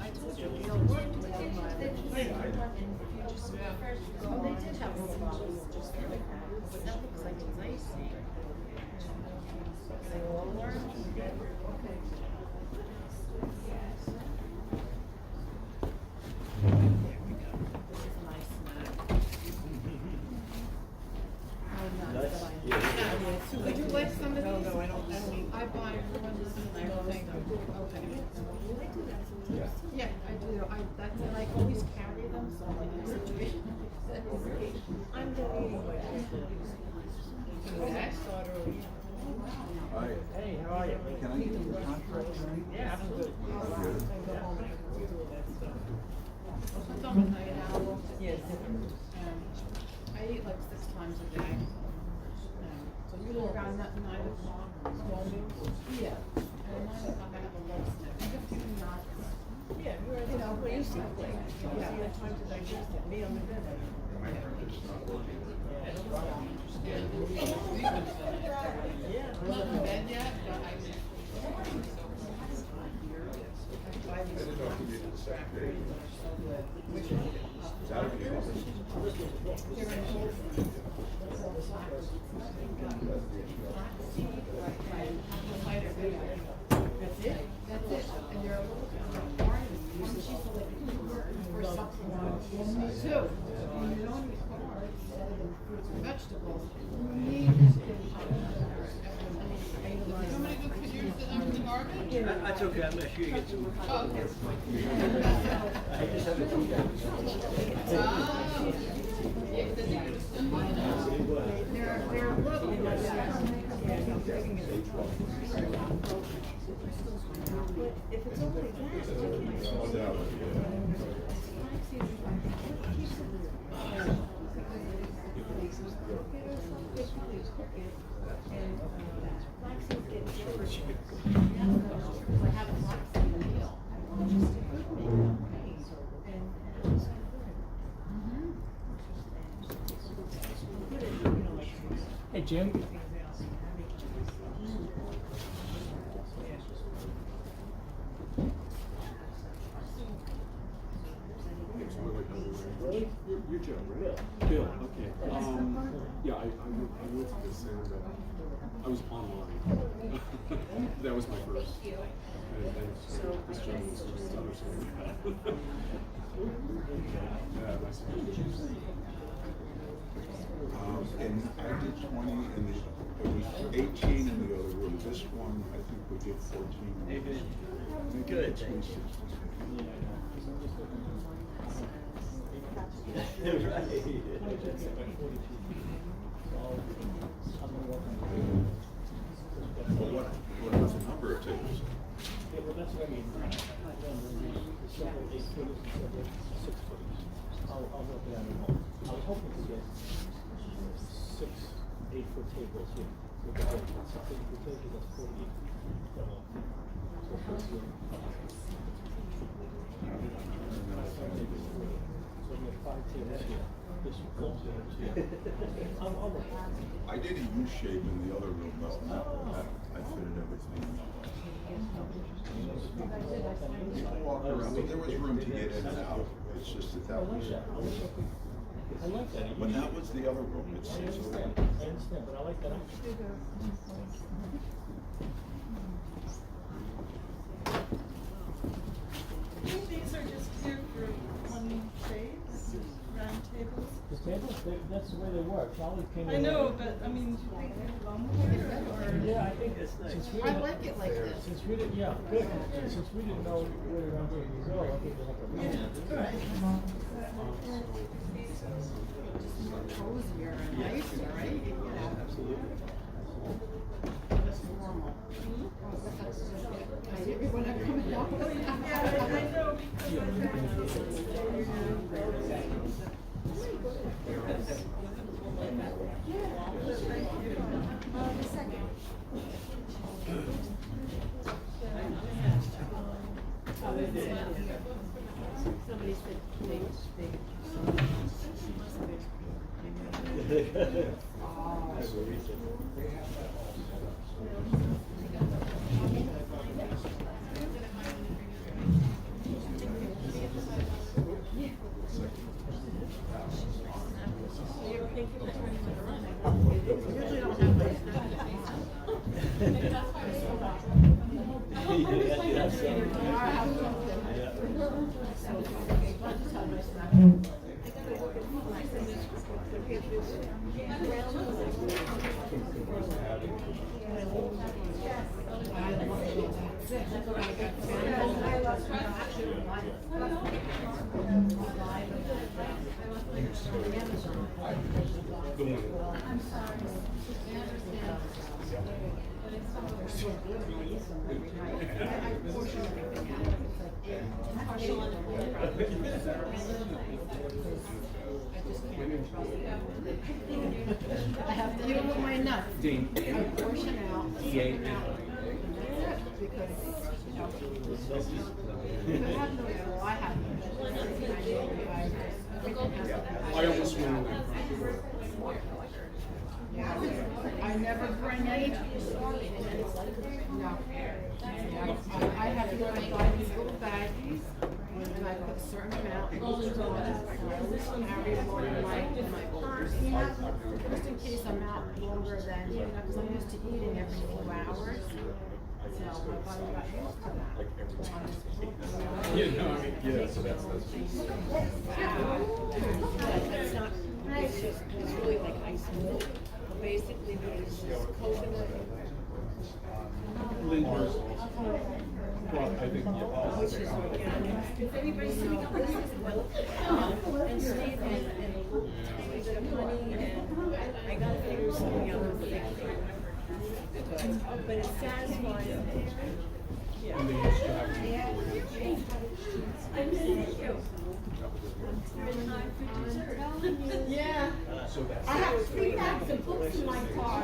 told you, we all worked with them. Oh, they did have little bottles, just but that looks like it's icy. They all learned? Okay. This is my snack. Would you like some of these? No, I don't eat. I buy one, thank you. Okay. Yeah, I do. That's why I always carry them, so like in a situation. I'm the eating way. Hi. Hey, how are you? Can I get your contract tonight? Yeah, absolutely. Yes. I eat like 6 times a day. So you look around that 9 o'clock, small meals? Yeah. And 9 o'clock I have a low snack. I have a few nuts. Yeah, you know, we used to play. Yeah, the time to digest it, me on the good. Not in bed yet, but I buy these extractors. Which one? They're in Whole Foods. That's it? That's it. And they're a little bit hard. She's like, for something. Me too. And you don't eat carbs and vegetables. You need somebody who could use the garbage? That's okay. I'm gonna shoot you some. Oh, okay. I just have a few They're little. If it's only that, Hey, Jim. You're Joe, right? Bill, okay. Yeah, I went to the center, but I was online. That was my first. And so this gentleman was just understanding that. Yeah, nice. And I did 20, and it was 18 in the other room. This one, I think we did 14. Maybe Good. 26. What was the number of tables? Yeah, well, that's what I mean. Several 8 footers and several 6 footers. I'll work it out at home. I was hoping to get 6 8-foot tables here with the whole something the table that's 48. So 60. So we have 5 tables here. This one, 4 tables here. I'll look. I did a U shape in the other room, though. I fitted everything. Walk around, but there was room to get in and out. It's just that was. I like that. But that was the other room. It's I understand, but I like that. These are just here for one shapes, round tables. The tables, that's the way they work. Charlie came in. I know, but I mean, do you think they're longer or? Yeah, I think it's nice. I like it like this. Since we didn't, yeah, good. Since we didn't know where the round tables go, I think they have a round. Cozier and nicer, right? Yeah. Absolutely. Just normal. Everyone have come down. Yeah, I know the second. Somebody said I have to deal with my nuts. I portion out. Because, you know, I have no control. I have I almost went. I never bring any. No. I have to go and buy these little baggies, and I put a certain amount in each one. I always carry one in my purse, just in case I'm out longer than, you know, because I'm used to eating every few hours. So my body got used to that. Yeah, so that's. it's not, it's really like ice milk. But basically, there's coconut. Lingers. Well, I think, Which is organic. If anybody see me, this is milk. And Steve and a little bit of honey, and I got to figure something out with the but it's satisfying. Yeah. and they used to have. Yeah. So that's. I have 3 bags of books in my car.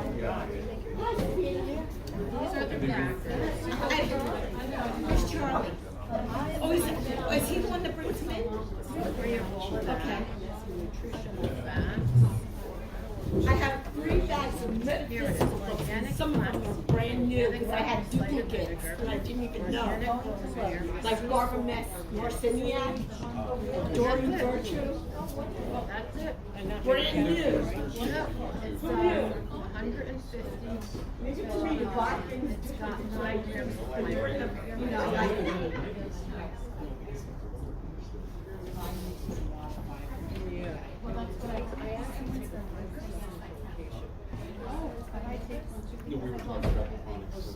These are the bags. Where's Charlie? Oh, is he the one that brings them in? Okay. Nutritional facts. I have 3 bags of metaphysical books. some of them were brand new because I had duplicates that I didn't even know. Like Barbara Marciniak, Dorian Virtue. That's it. Brand new. It's Who knew? 150. Maybe to read about things. It's got diagrams. You know, like. Well, that's what I asked him to send my personal application. Oh, but I take No, we were talking about phonics.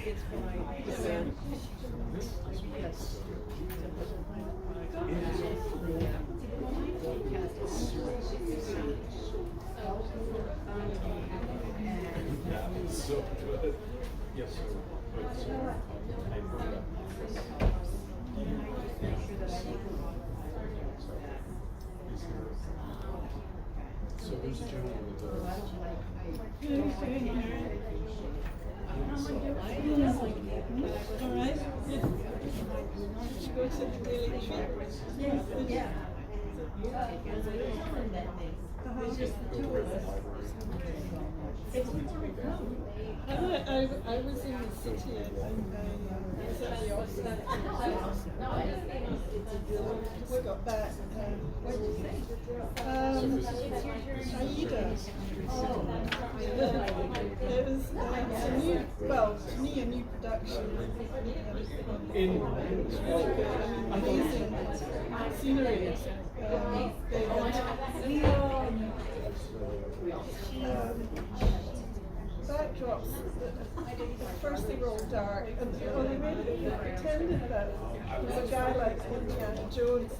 It's for my yes. So, yes, sir. But, I brought up. So who's the gentleman with All right. Go to the daily retreat. Yeah. It's just the two of us. I was in the city and I was at the office. We got back. What did you say? Aida. It was a new, well, to me, a new production. Amazing scenery. Backdrops. At first they were all dark, and they pretended that there was a guy like Indiana Jones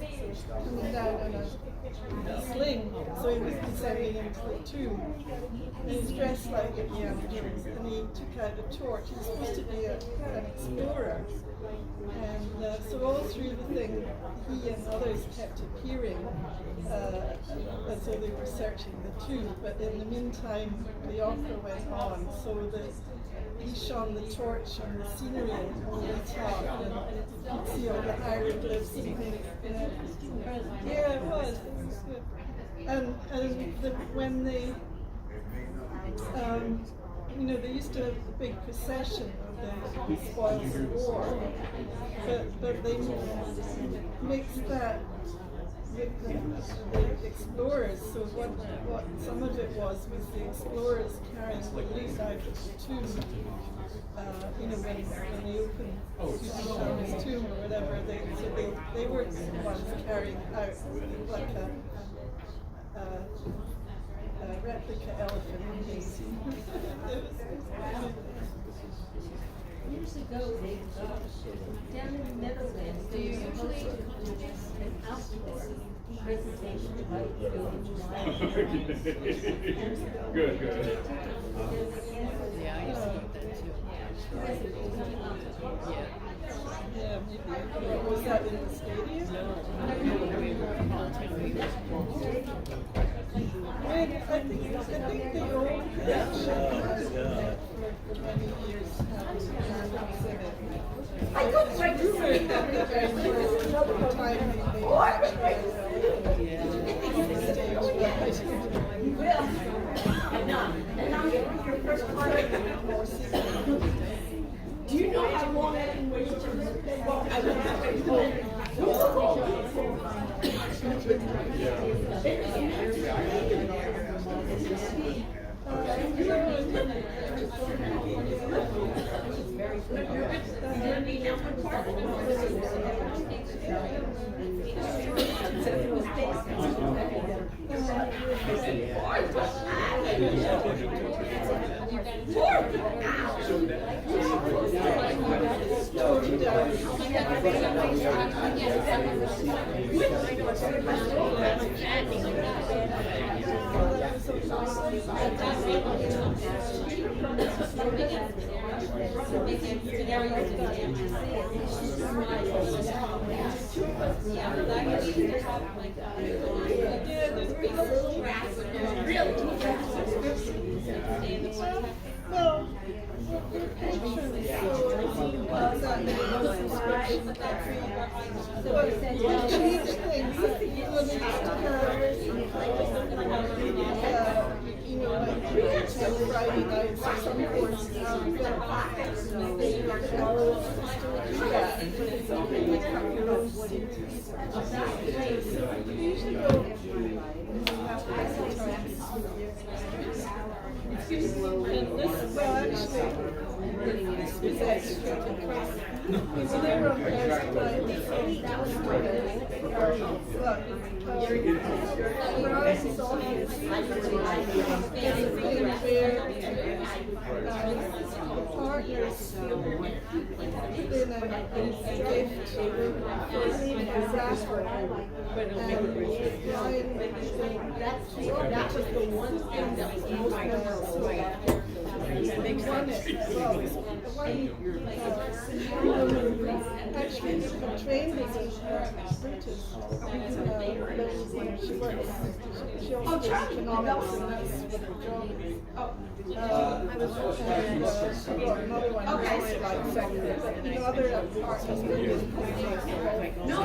coming down on a sling, so he was descending into the tomb. And he's dressed like Indiana Jones, and he took out a torch. He was supposed to be an explorer. And so all through the thing, he and others kept appearing as though they were searching the tomb. But in the meantime, the opera went on, so that he shone the torch on the scenery over the top, and you could see all the hieroglyphs and things. Yeah, it was good. And when they, they used to have the big procession of the spoils of war, but they mixed that with the explorers. So what some of it was the explorers carrying the loot out of the tomb. When they opened Tutankhamun's tomb or whatever, they were the ones carrying out like a replica elephant. Years ago, down in the Netherlands, they were supposed to do an outdoor presentation about Good. Yeah, I used to get that too. Yeah, maybe. Was that in the stadium? No, we were in Montana. I think the old production for many years I got my roommate that the very first time do you know how long I've been waiting to I would have to Friday nights or some courses, well, actually, this was extra because we were there on Thursday night. Partners in a gift disaster, and Brian that was the one thing that was most memorable. They won it. Well, actually trained as an apprentice. She works. She also does economics, and that's what her job is. Another one. Okay. Like sector, but other partners. No.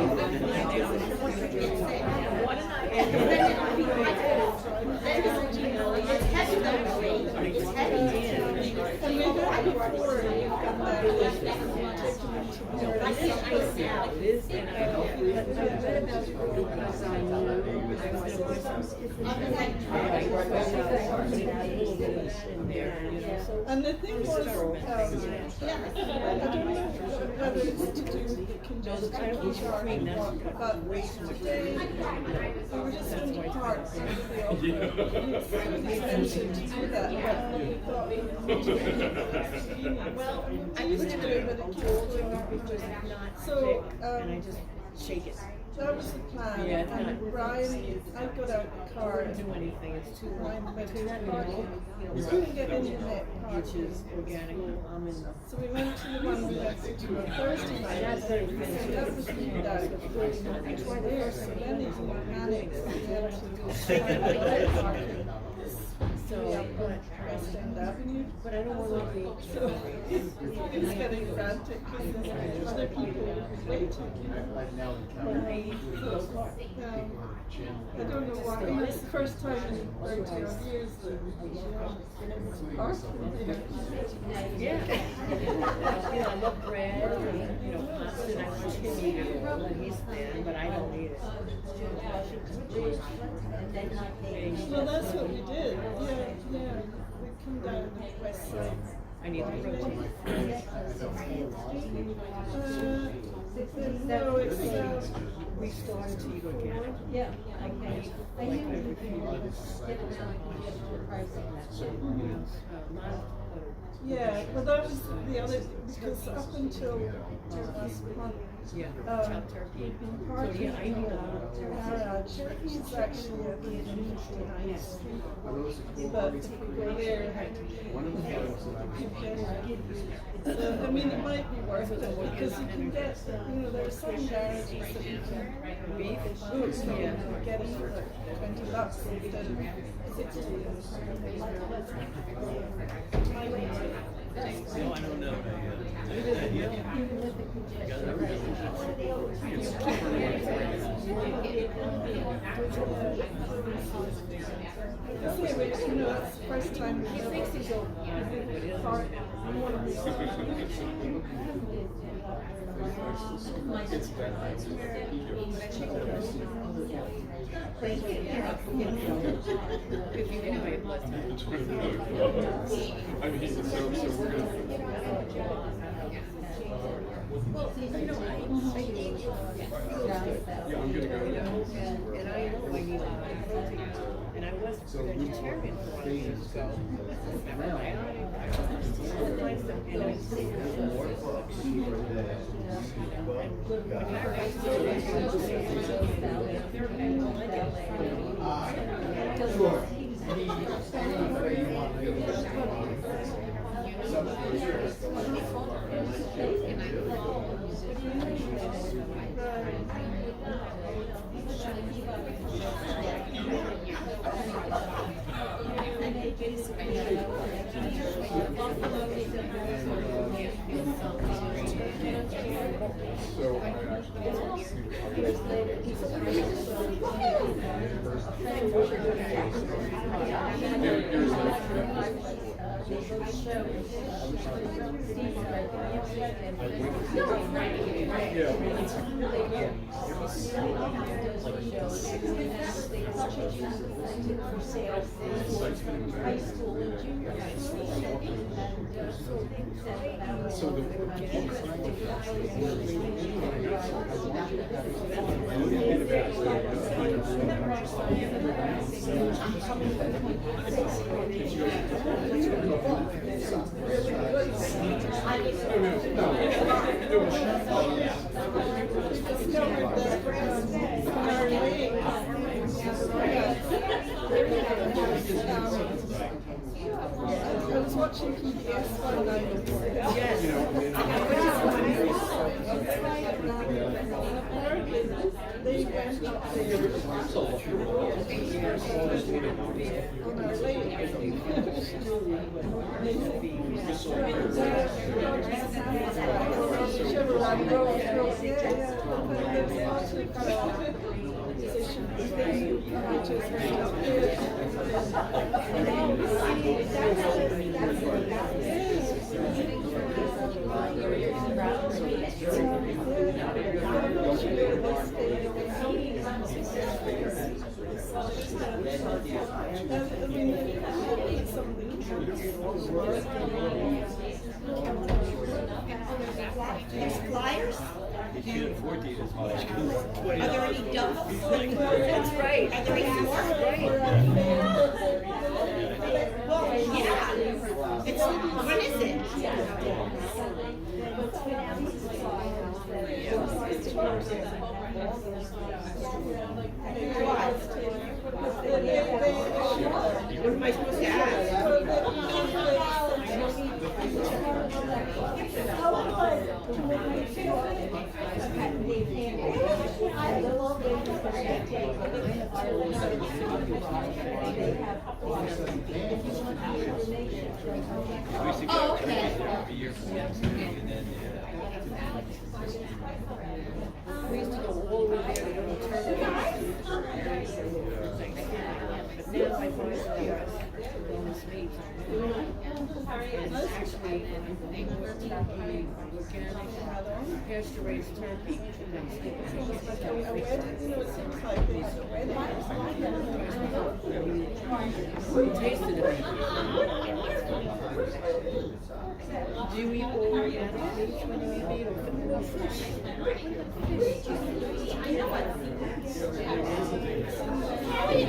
And the thing was, I don't know whether it's to do with the congestion chart or what, but today we were just in the parts of the extension to do that. Well, I used to do it, but it keeps going up and just so, and I just shake it. that was the plan. Yeah, And Brian, I got out the car and Do anything, it's too Brian long. went to the parking. We couldn't get internet Which parking. is organic, I'm in the. So we went to the one we went to on Thursday night. So that was really that. Which were there, so then it's organic. So we had to parking. So, West End Avenue. but I don't want to be. So it's getting frantic because there's other people waiting. I don't know why. It's the first time in 30 years that Yeah. I love bread, and, pasta, and I want him to eat it all, and he's thin, but I don't eat it. Well, that's what we did. Yeah. We come down the west side. I need the protein. No, it's We started to eat organic. yeah. Yeah, well, that was the other, because up until last month, Yeah. we'd been parking in the garage. It's actually a community nice street, but if we go there, so, I mean, it might be worth it, because you can get, there are some garages that you can book, so you can get it for like $20 instead of 60. No, I don't know. That's the first time we part. I mean, so we're gonna. Well, I eat. Yeah, I'm gonna go. And I know I need a lot of protein. And I was vegetarian for a while years ago. So So the I was watching PBS one night. They went up there. On a Flyers? You can't afford to eat as much. Are there any doubles? That's right. Are there any more? Well, yeah. It's, when is it? What am I supposed to ask? Oh, okay. We used to go all over there to go turn. But now I find that on the street. Actually, they work the organic pasture-raised turkey. Tasted it. Do you eat all organic meat when you eat or fish? I know what.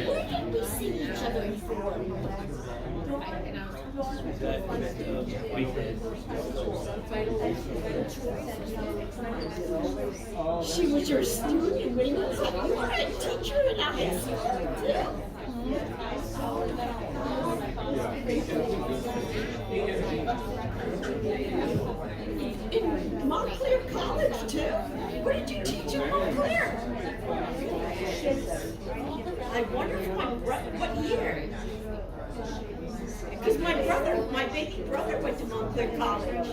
Where did we see each other before? She was your student when you were a teacher in high school too. In Montclair College too. Where did you teach in Montclair? I wonder if what year? Because my baby brother went to Montclair College.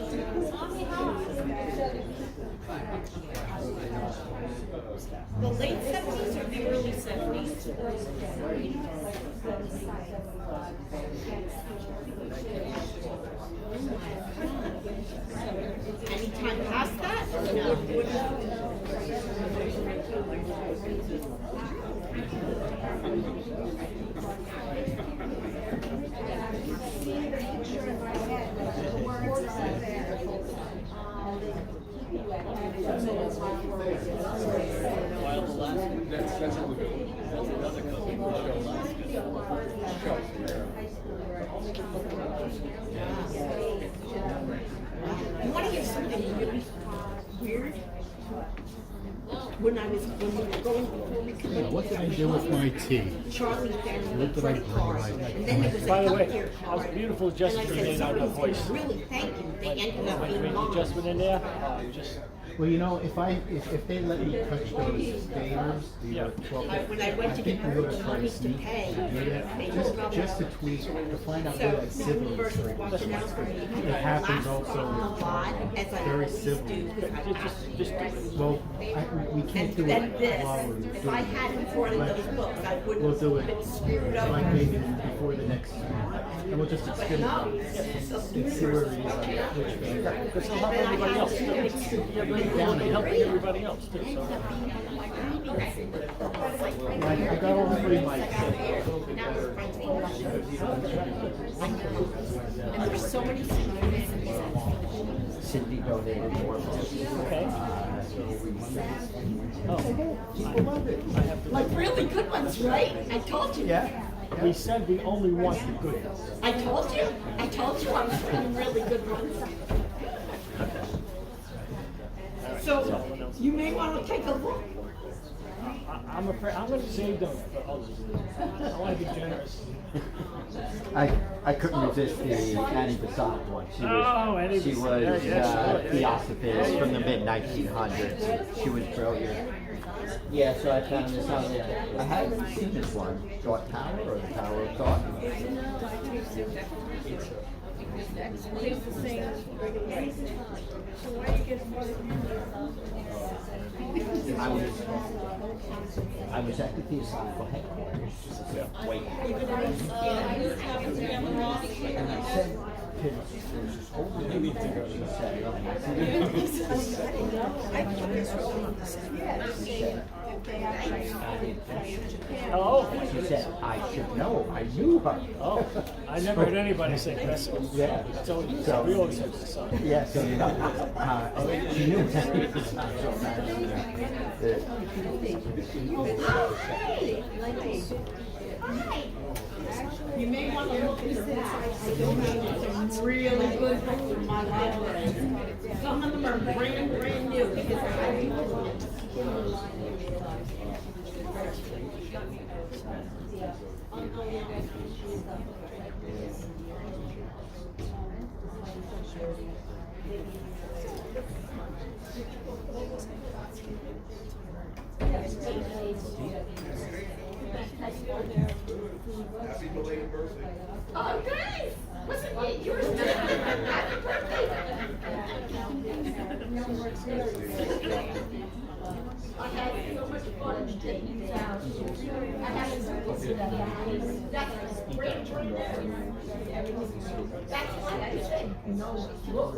The late 70s or the early 70s? Any time past that? That's another couple. You want to hear something really weird? When we were going before we could. Yeah, what did I do with my tea? Charlie found What the did I credit bring? card, Like, and then there was a By the way, healthcare that card. was beautiful And I gesture you said, made on the somebody's voice. gonna really thank you. They ended up When being you mom. just went in there, just Well, you know, if they let me touch those stairs, Yeah. When I went to get I'm gonna the try money to to sneak pay, do that, they just, hung up. just to tweak, to find out So where that civil one is. person watching out for me. It happens Laughed also a lot, as I very always civil. do, because I Just do it. Well, we can't do And it this, while we're if doing I it. hadn't brought in those books, I We'll wouldn't do have it been screwed up. like maybe before the next, and we'll just extend No, it. it's so And see where it is on which day. Because he'll help everybody else too. You're bringing down and helping everybody else too, so. I got all three mics. And there's so many things. Cindy donated more. Okay. People love it. I have to. Like really good ones, right? I told you. Yeah. We said we only want the good ones. I told you I was putting really good ones. So you may want to take a look. I'm afraid, I'm gonna save them for others. I wanna be generous. I couldn't resist the Annie Besant one. Oh, Annie She Besant. was Yeah, a theosophist from the mid-1900s. She was brilliant. Yeah, so I found this out there. I hadn't seen this one, Thought Power or the Power of Thought. I was at the Theosophical headquarters. Way back. And I said, there's this old lady there, she said, Oh, she said, I should know, I knew her. oh, I never heard anybody say Cressy. Yeah. So we always have to sign. Yeah, so she knew that. You may want to look into that. I still have some really good books in my library. Some of them are brand new because I Happy belated birthday. Oh, great! What's it? Yours too. Happy birthday! I had so much fun taking these out. I haven't listened to that. That's great. That's why I said, no, look.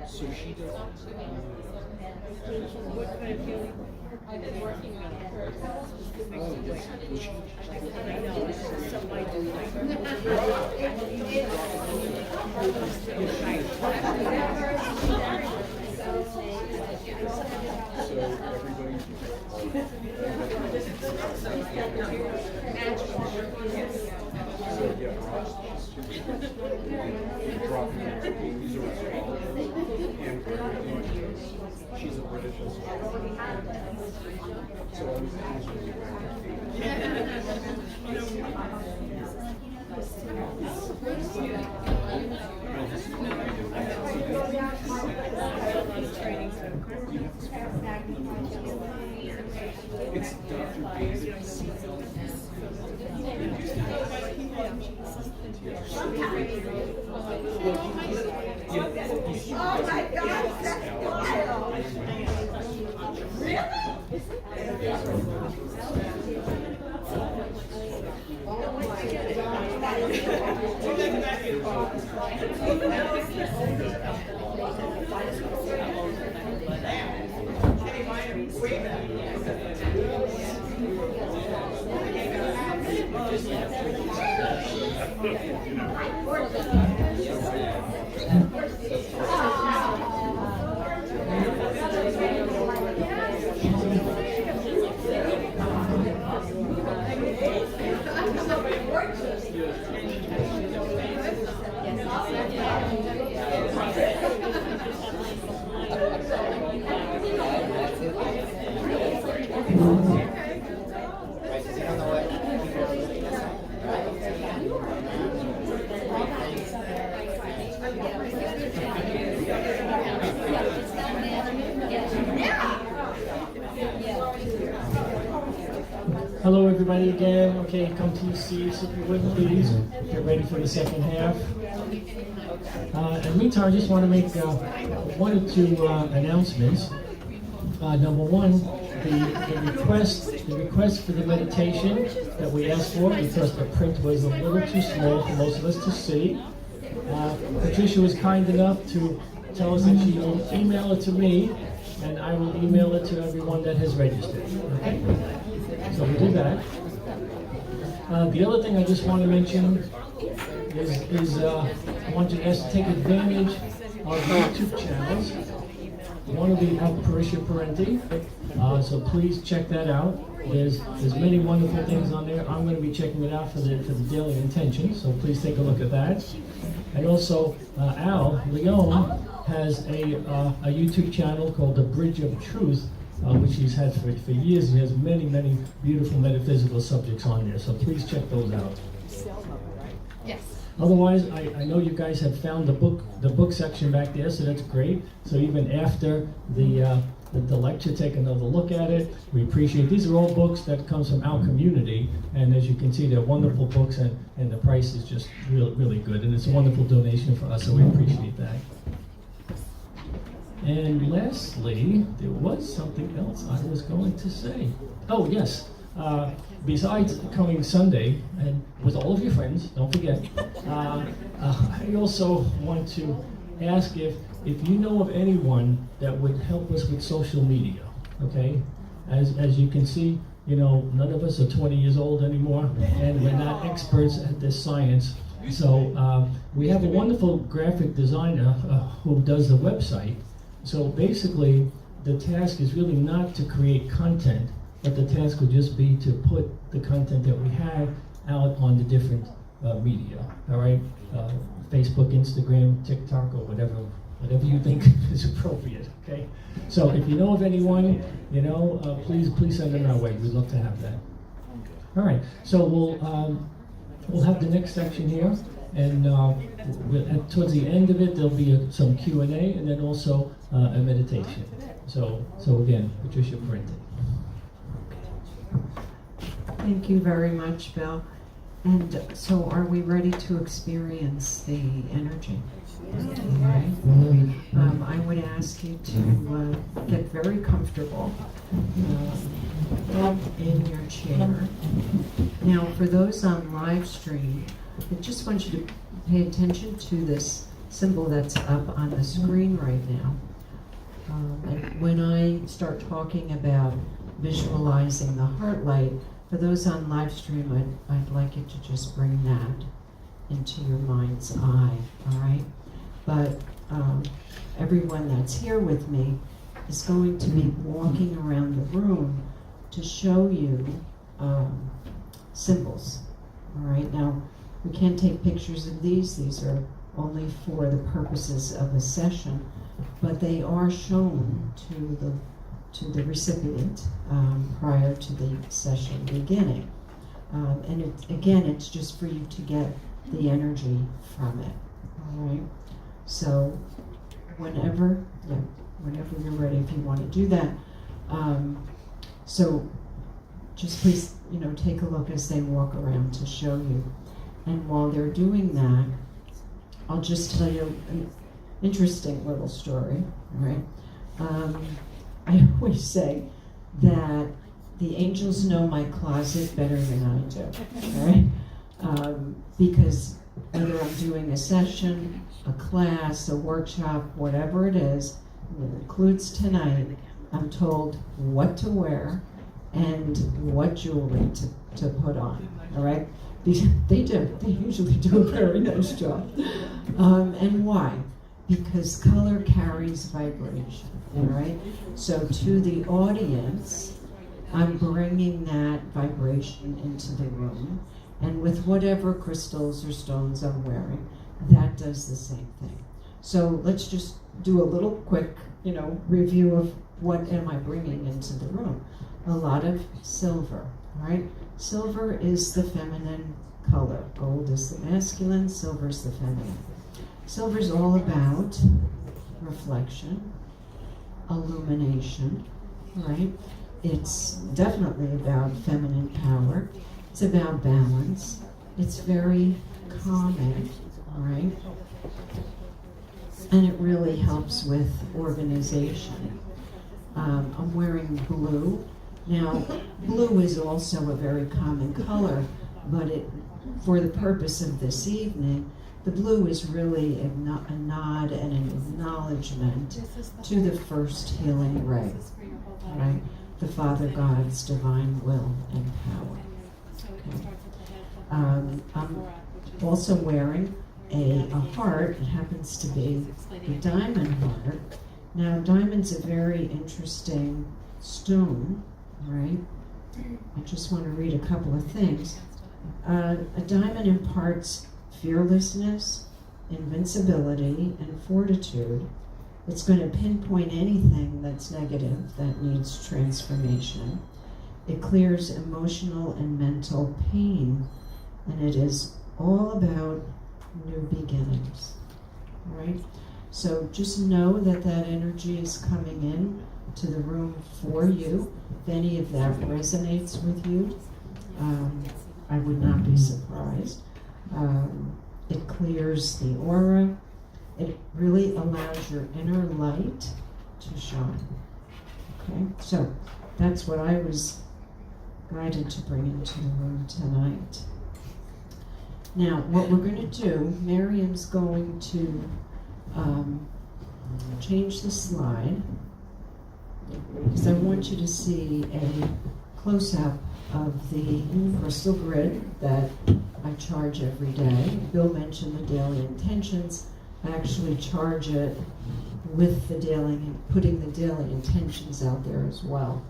Sushi. I've been working on it. She's a British. So I was it's Dr. Basics. Oh my God, that's wild! Really? Hello, everybody, again. Okay, come to your seats if you would, please. Get ready for the second half. In the meantime, I just want to make one or two announcements. Number one, the request for the meditation that we asked for, because the print was a little too small for most of us to see. Patricia was kind enough to tell us that she will email it to me, and I will email it to everyone that has registered. Okay? So we did that. The other thing I just want to mention is I want you guys to take advantage of YouTube channels. One of them have Patricia Parente, so please check that out. There's many wonderful things on there. I'm going to be checking it out for the daily intention, so please take a look at that. And also, Al Leon has a YouTube channel called The Bridge of Truth, which he's had for years. He has many, many beautiful metaphysical subjects on there, so please check those out. Yes. Otherwise, I know you guys have found the book section back there, so that's great. So even after the lecture, take another look at it. We appreciate, these are all books that comes from our community, and as you can see, they're wonderful books, and the price is just really good, and it's a wonderful donation for us, so we appreciate that. And lastly, there was something else I was going to say. Oh, yes. Besides coming Sunday, and with all of your friends, don't forget, I also want to ask if you know of anyone that would help us with social media, okay? As you can see, you know, none of us are 20 years old anymore, and we're not experts at this science. So we have a wonderful graphic designer who does the website. So basically, the task is really not to create content, but the task would just be to put the content that we have out on the different media, all right? Facebook, Instagram, TikTok, or whatever you think is appropriate, okay? So if you know of anyone, you know, please send them our way. We'd love to have that. All right, so we'll have the next section here, and towards the end of it, there'll be some Q&A, and then also a meditation. So again, Patricia Parente. Thank you very much, Bill. And so are we ready to experience the energy? All right. I would ask you to get very comfortable in your chair. Now, for those on live stream, I just want you to pay attention to this symbol that's up on the screen right now. And when I start talking about visualizing the heart light, for those on live stream, I'd like you to just bring that into your mind's eye, all right? But everyone that's here with me is going to be walking around the room to show you symbols, all right? Now, we can't take pictures of these. These are only for the purposes of a session, but they are shown to the recipient prior to the session beginning. And it's just for you to get the energy from it, all right? So whenever you're ready, if you want to do that. So just please, take a look as they walk around to show you. And while they're doing that, I'll just tell you an interesting little story, all right? I always say that the angels know my closet better than I do, all right? Because whether I'm doing a session, a class, a workshop, whatever it is, it includes tonight, I'm told what to wear and what jewelry to put on, all right? They usually do a very nice job. And why? Because color carries vibration, all right? So to the audience, I'm bringing that vibration into the room, and with whatever crystals or stones I'm wearing, that does the same thing. So let's just do a little quick, review of what am I bringing into the room. A lot of silver, all right? Silver is the feminine color. Gold is the masculine, silver is the feminine. Silver is all about reflection, illumination, right? It's definitely about feminine power. It's about balance. It's very calming, right? And it really helps with organization. I'm wearing blue. Now, blue is also a very common color, but for the purpose of this evening, the blue is really a nod and an acknowledgement to the first healing ray, right? The Father God's divine will and power. Okay. I'm also wearing a heart. It happens to be a diamond heart. Now, diamond's a very interesting stone, right? I just want to read a couple of things. A diamond imparts fearlessness, invincibility, and fortitude. It's going to pinpoint anything that's negative that needs transformation. It clears emotional and mental pain, and it is all about new beginnings, right? So just know that that energy is coming in to the room for you. If any of that resonates with you, I would not be surprised. It clears the aura. It really allows your inner light to shine. Okay, so that's what I was guided to bring into the room tonight. Now, what we're going to do, Miriam's going to change the slide, because I want you to see a close-up of the crystal grid that I charge every day. Bill mentioned the daily intentions. I actually charge it with the daily, putting the daily intentions out there as well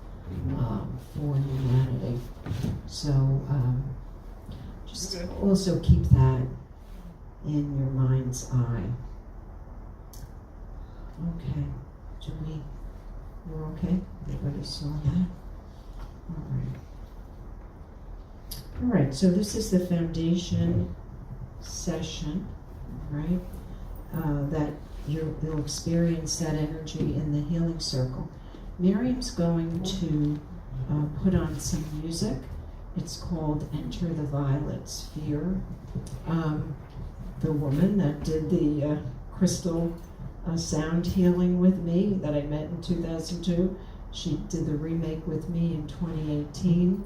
for humanity. So just also keep that in your mind's eye. Okay, we're okay? Everybody saw that? All right, so this is the foundation session, right? That you'll experience that energy in the healing circle. Miriam's going to put on some music. It's called Enter the Violet Sphere. The woman that did the crystal sound healing with me that I met in 2002, she did the remake with me in 2018.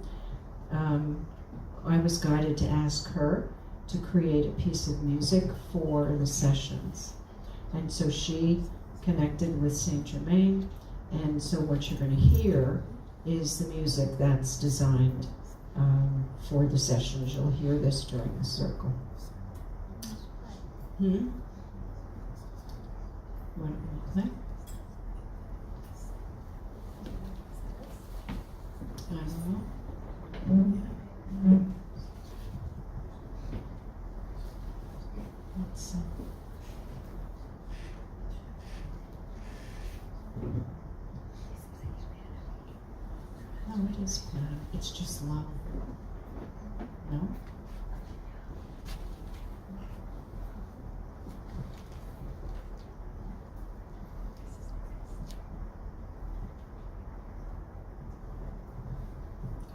I was guided to ask her to create a piece of music for the sessions. And so she connected with Saint Germain, and so what you're going to hear is the music that's designed for the sessions. You'll hear this during the circle. What do you think? I don't know. Let's see. No, it is bad. It's just low. No?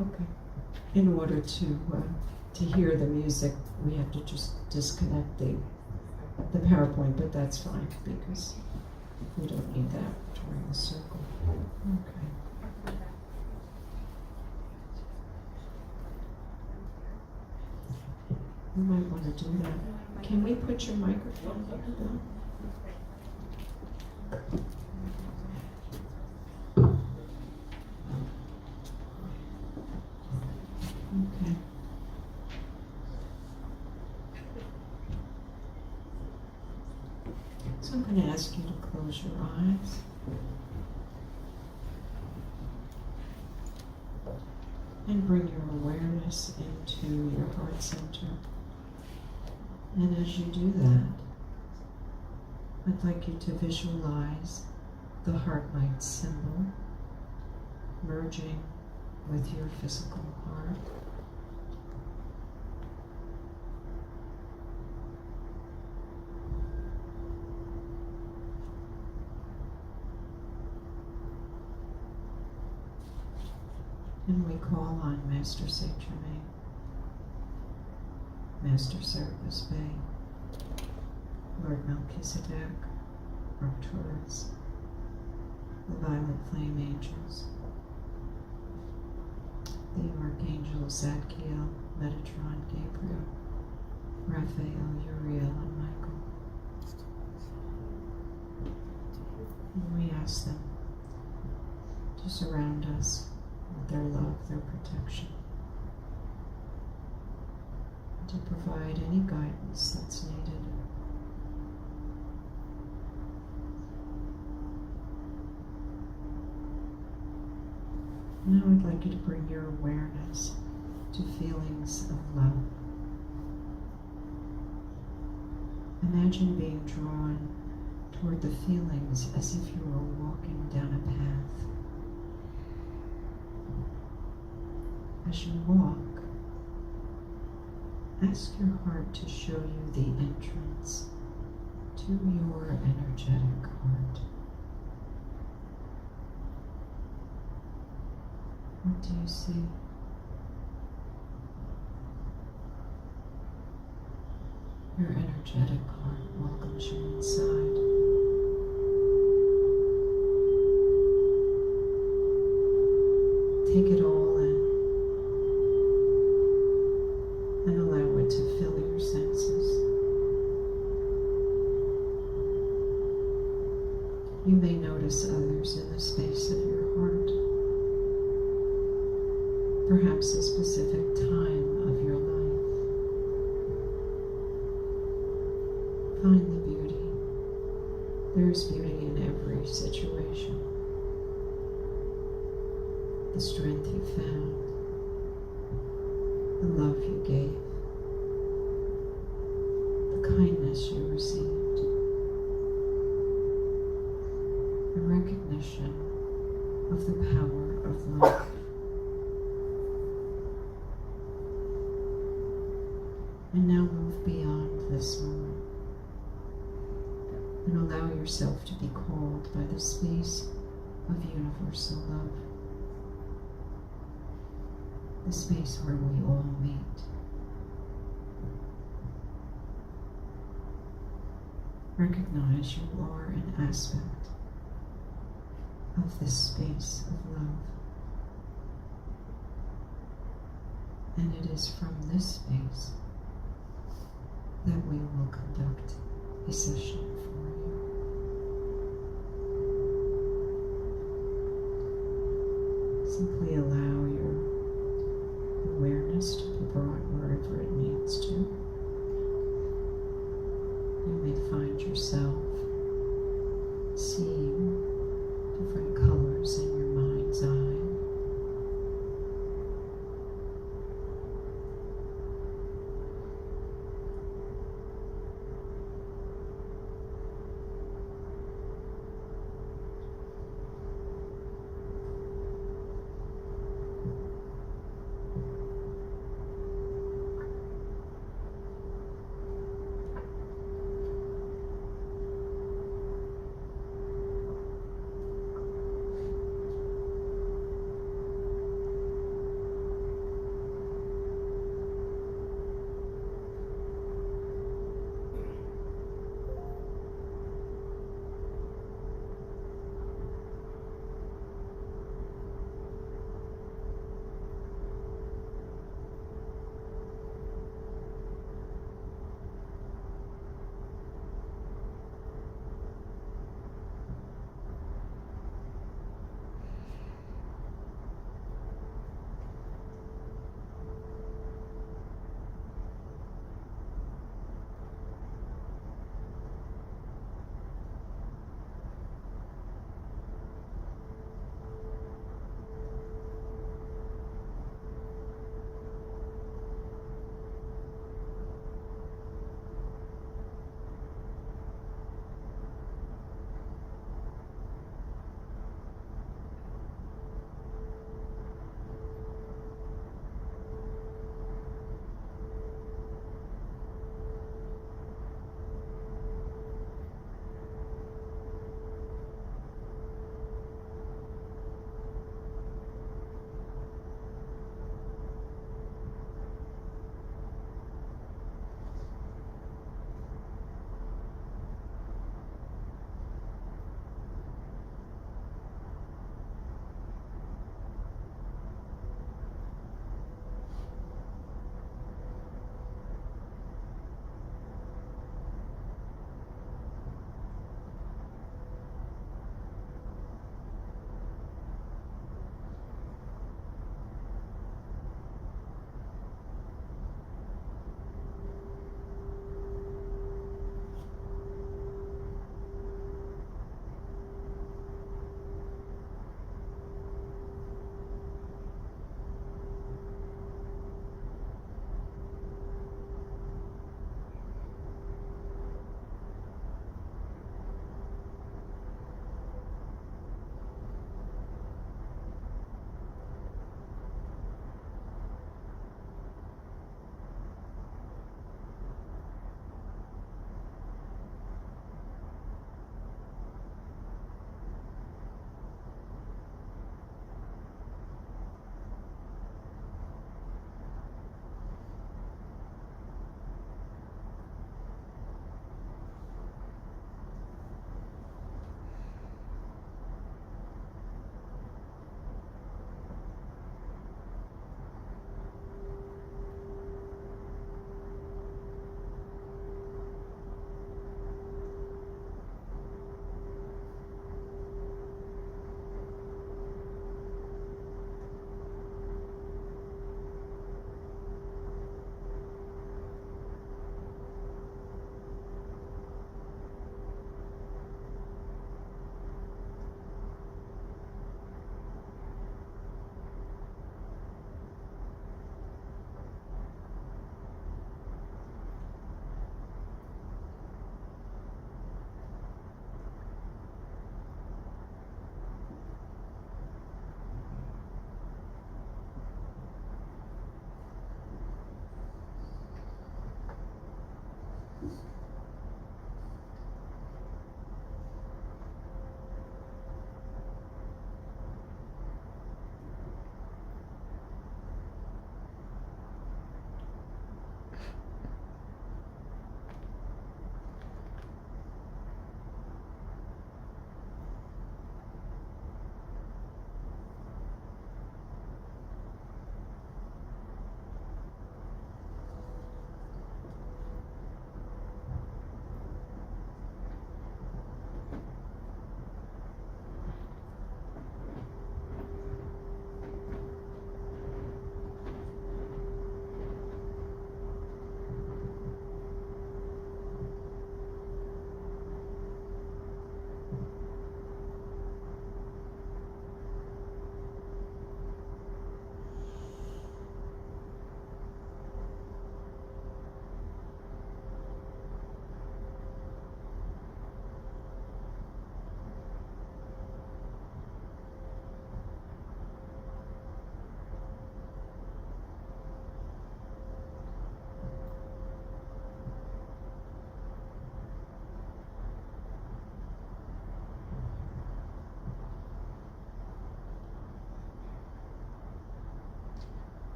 Okay. In order to hear the music, we have to just disconnect the PowerPoint, but that's fine because we don't need that during the circle. Okay. You might want to do that. Can we put your microphone down? Okay. So I'm going to ask you to close your eyes. And bring your awareness into your heart center. And as you do that, I'd like you to visualize the heart light symbol merging with your physical heart. And we call on Master Saint Germain, Master Serapis Bey, Lord Melchizedek, Arcturus, the Violet Flame Angels, the Archangels Zadkiel, Metatron, Gabriel, Raphael, Uriel, and Michael. And we ask them to surround us with their love, their protection, and to provide any guidance that's needed. Now I'd like you to bring your awareness to feelings of love. Imagine being drawn toward the feelings as if you were walking down a path. As you walk, ask your heart to show you the entrance to your energetic heart. What do you see? Your energetic heart welcomes you inside. Take it all in and allow it to fill your senses. You may notice others in the space of your heart. Perhaps a specific time of your life. Find the beauty. There is beauty in every situation. The strength you found, the love you gave, the kindness you received, the recognition of the power of love. And now move beyond this moment and allow yourself to be called by the space of universal love, the space where we all meet. Recognize you are an aspect of this space of love. And it is from this space that we will conduct a session for you. Simply allow your awareness to be brought wherever it needs to. You may find yourself seeing different colors in your mind's eye.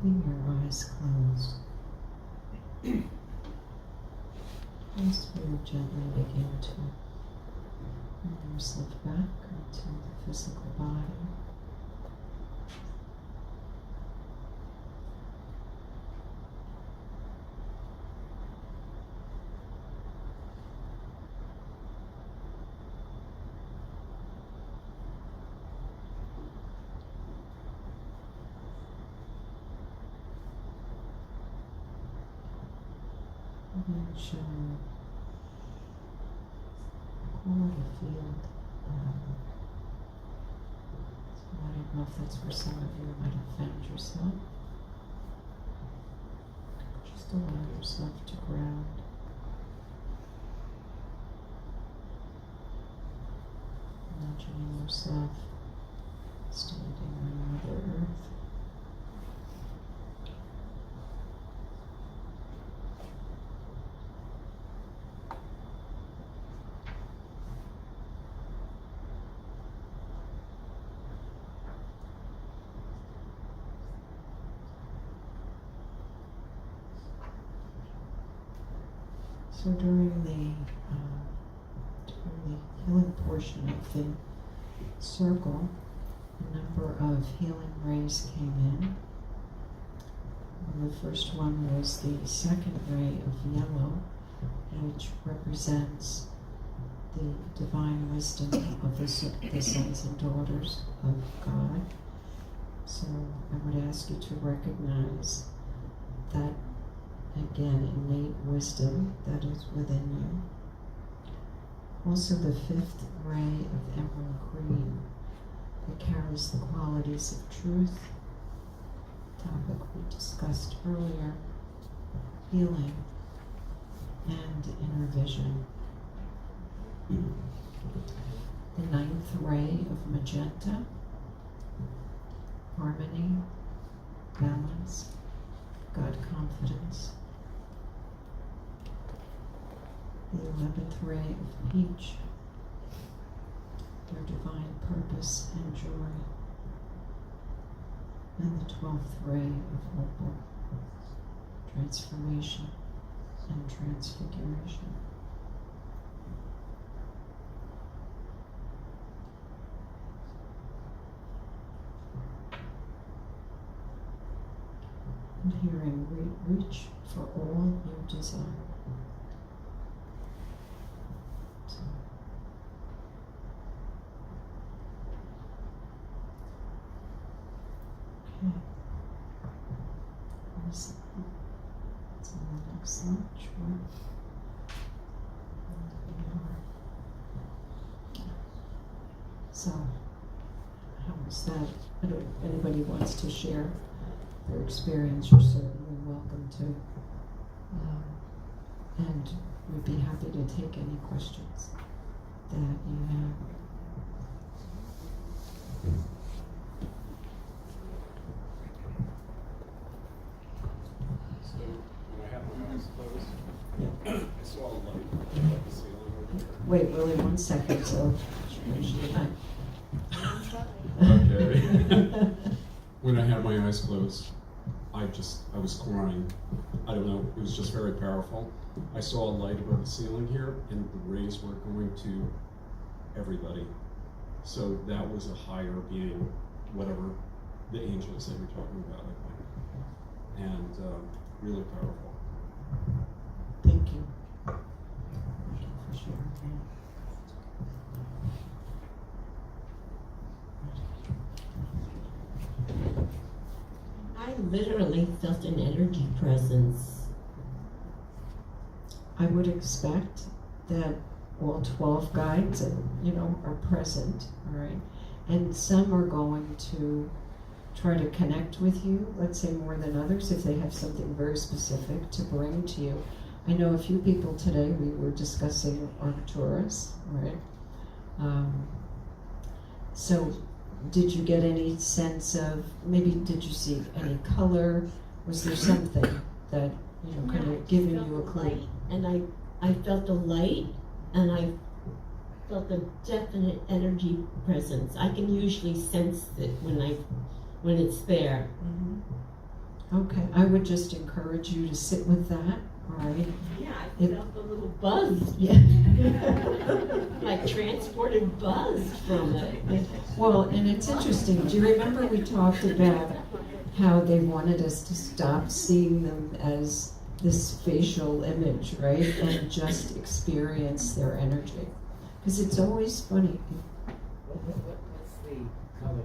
keeping your eyes closed. Just very gently begin to bring yourself back into the physical body. And show quality field. So I don't know if that's where some of you might have found yourself. Just allow yourself to ground. Imagining yourself standing on Mother Earth. So during the healing portion of the circle, a number of healing rays came in. The first one was the second ray of yellow, which represents the divine wisdom of the sons and daughters of God. So I would ask you to recognize that, again, innate wisdom that is within you. Also the fifth ray of emerald green that carries the qualities of truth, topic we discussed earlier, healing, and inner vision. The ninth ray of magenta, harmony, balance, God confidence. The 11th ray of peach, their divine purpose and joy. And the 12th ray of opal, transformation and transfiguration. And hearing, reach for all you desire. It's on the next slide, sure. So, how was that? I don't, if anybody wants to share their experience, you're certainly welcome to. And we'd be happy to take any questions that you have. Wait, Willie, 1 second, so Okay. When I had my eyes closed, I was crying. I don't know, it was just very powerful. I saw a light above the ceiling here, and the rays were going to everybody. So that was a higher being, whatever the angels they were talking about, I think. And really powerful. Thank you. Thank you for sharing that. I literally felt an energy presence. I would expect that all 12 guides, are present, all right? And some are going to try to connect with you, let's say more than others, if they have something very specific to bring to you. I know a few people today, we were discussing Arcturus, right? So did you get any sense of, maybe did you see any color? Was there something that, kind of giving you a clue? Light. And I felt a light, and I felt a definite energy presence. I can usually sense it when it's there. Mm-hmm. Okay, I would just encourage you to sit with that, all right? Yeah, I It- felt a little buzz. Yeah. Like transported buzz from it. Well, and it's interesting, do you remember we talked about how they wanted us to stop seeing them as this facial image, right? And just experience their energy. Because it's always funny. What's the color?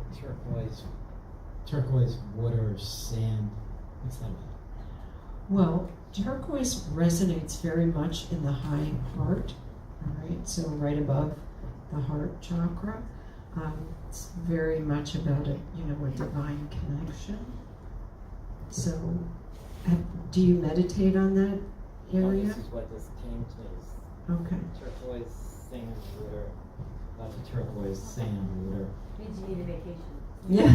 Turquoise water, sand. What's that about? Well, turquoise resonates very much in the high heart, all right? So right above the heart chakra. It's very much about a divine connection. So, do you meditate on that area? This is what this came to. Okay. Turquoise sand water. Lots of turquoise sand water. Means you need a vacation. Yeah.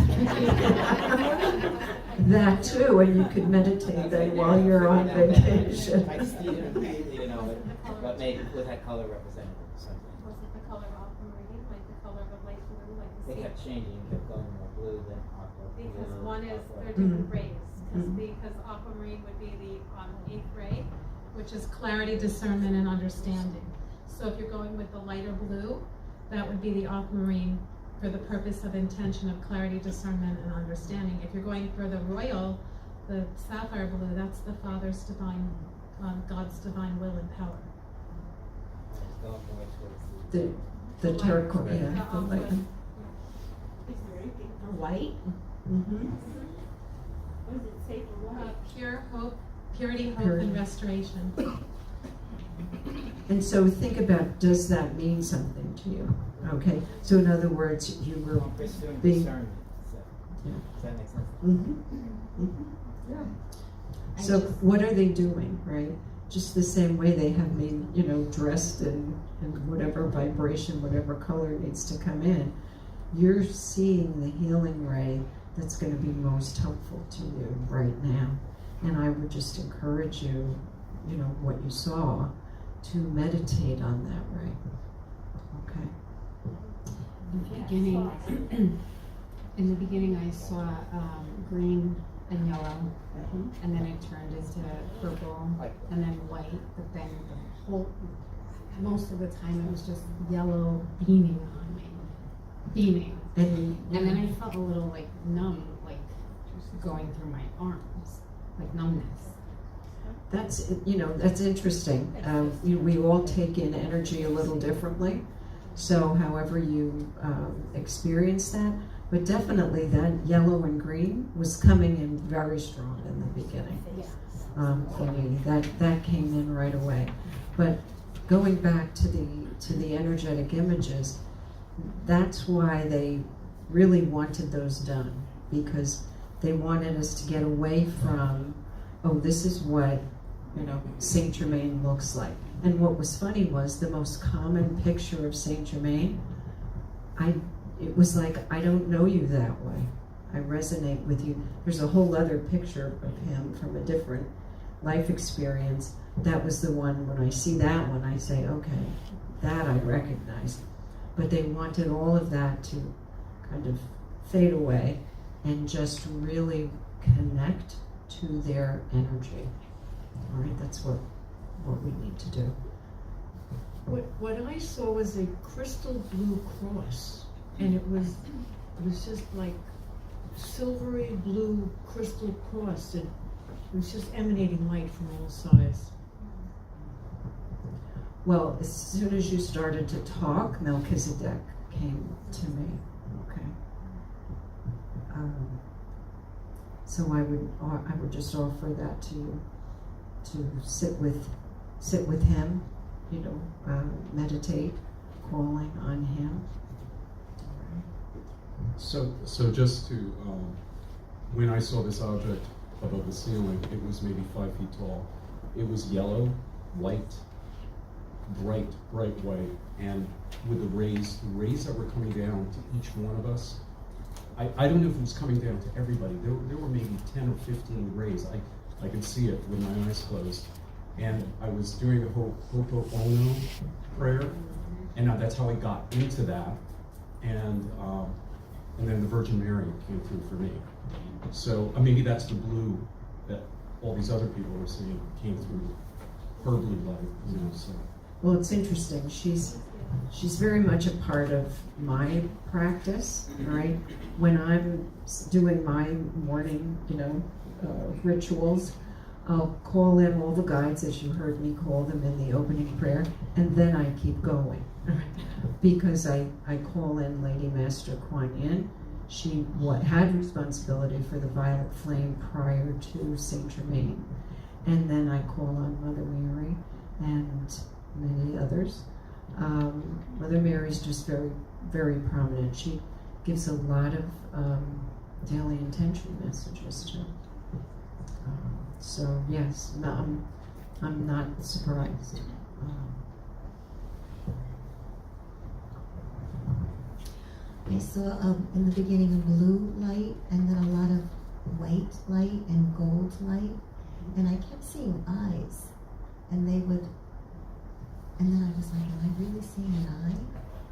That too, and you could meditate then while you're on vacation. I see it immediately, what would that color represent or something? Was it the color of aquamarine, like the color of a light blue, like the They sea? kept changing, kept going more blue than aqua. Because blue, one is, aqua. they're different Mhm. rays, because aquamarine would be the 8th ray, which is clarity, discernment, and understanding. So if you're going with the lighter blue, that would be the aquamarine for the purpose of intention of clarity, discernment, and understanding. If you're going for the royal, the sapphire blue, that's the Father's divine, God's divine will and power. I was going more towards The turquoise, yeah, the aqua. light. It's very big. White? Mm-hmm. What does it say for white? Pure hope, purity, hope, Purity. and restoration. And so think about, does that mean something to you? Okay, so in other words, you were Well, pursuing being. discernment. So, Yeah. does that make sense? Yeah. So what are they doing, right? Just the same way they have me, dressed in whatever vibration, whatever color needs to come in. You're seeing the healing ray that's going to be most helpful to you right now. And I would just encourage you, what you saw, to meditate on that ray. Okay. In the beginning, I saw green and yellow, and then it turned into purple, and then white. But then most of the time, it was just yellow beaming on me, beaming. And then I felt a little like numb, like going through my arms, like numbness. that's interesting. We all take in energy a little differently. So however you experience that, but definitely that yellow and green was coming in very strong in the beginning. For me, that came in right away. But going back to the energetic images, that's why they really wanted those done, because they wanted us to get away from, this is what Saint Germain looks like. And what was funny was the most common picture of Saint Germain, it was like, I don't know you that way. I resonate with you. There's a whole other picture of him from a different life experience. That was the one, when I see that one, I say, okay, that I recognize. But they wanted all of that to kind of fade away and just really connect to their energy. All right, that's what we need to do. What I saw was a crystal blue cross, and it was just like silvery blue crystal cross, and it was just emanating light from all sides. Well, as soon as you started to talk, Melchizedek came to me. Okay. So I would just offer that to you, to sit with him, meditate, calling on him. So just to, when I saw this object above the ceiling, it was maybe 5 feet tall. It was yellow, light, bright white, and with the rays that were coming down to each one of us. I don't know if it was coming down to everybody. There were maybe 10 or 15 rays. I could see it with my eyes closed. And I was doing the Ho'oponopono prayer, and that's how I got into that. And then the Virgin Mary came through for me. So maybe that's the blue that all these other people were saying came through her blue light, you know, so. Well, it's interesting. She's very much a part of my practice, right? When I'm doing my morning, rituals, I'll call in all the guides, as you heard me call them in the opening prayer, and then I keep going. Because I call in Lady Master Kuan Yin. She had responsibility for the violet flame prior to Saint Germain. And then I call on Mother Mary and many others. Mother Mary's just very, very prominent. She gives a lot of daily intention messages too. So yes, no, I'm not surprised. I saw in the beginning a blue light and then a lot of white light and gold light, and I kept seeing eyes, and they would, and then I was like, am I really seeing an eye?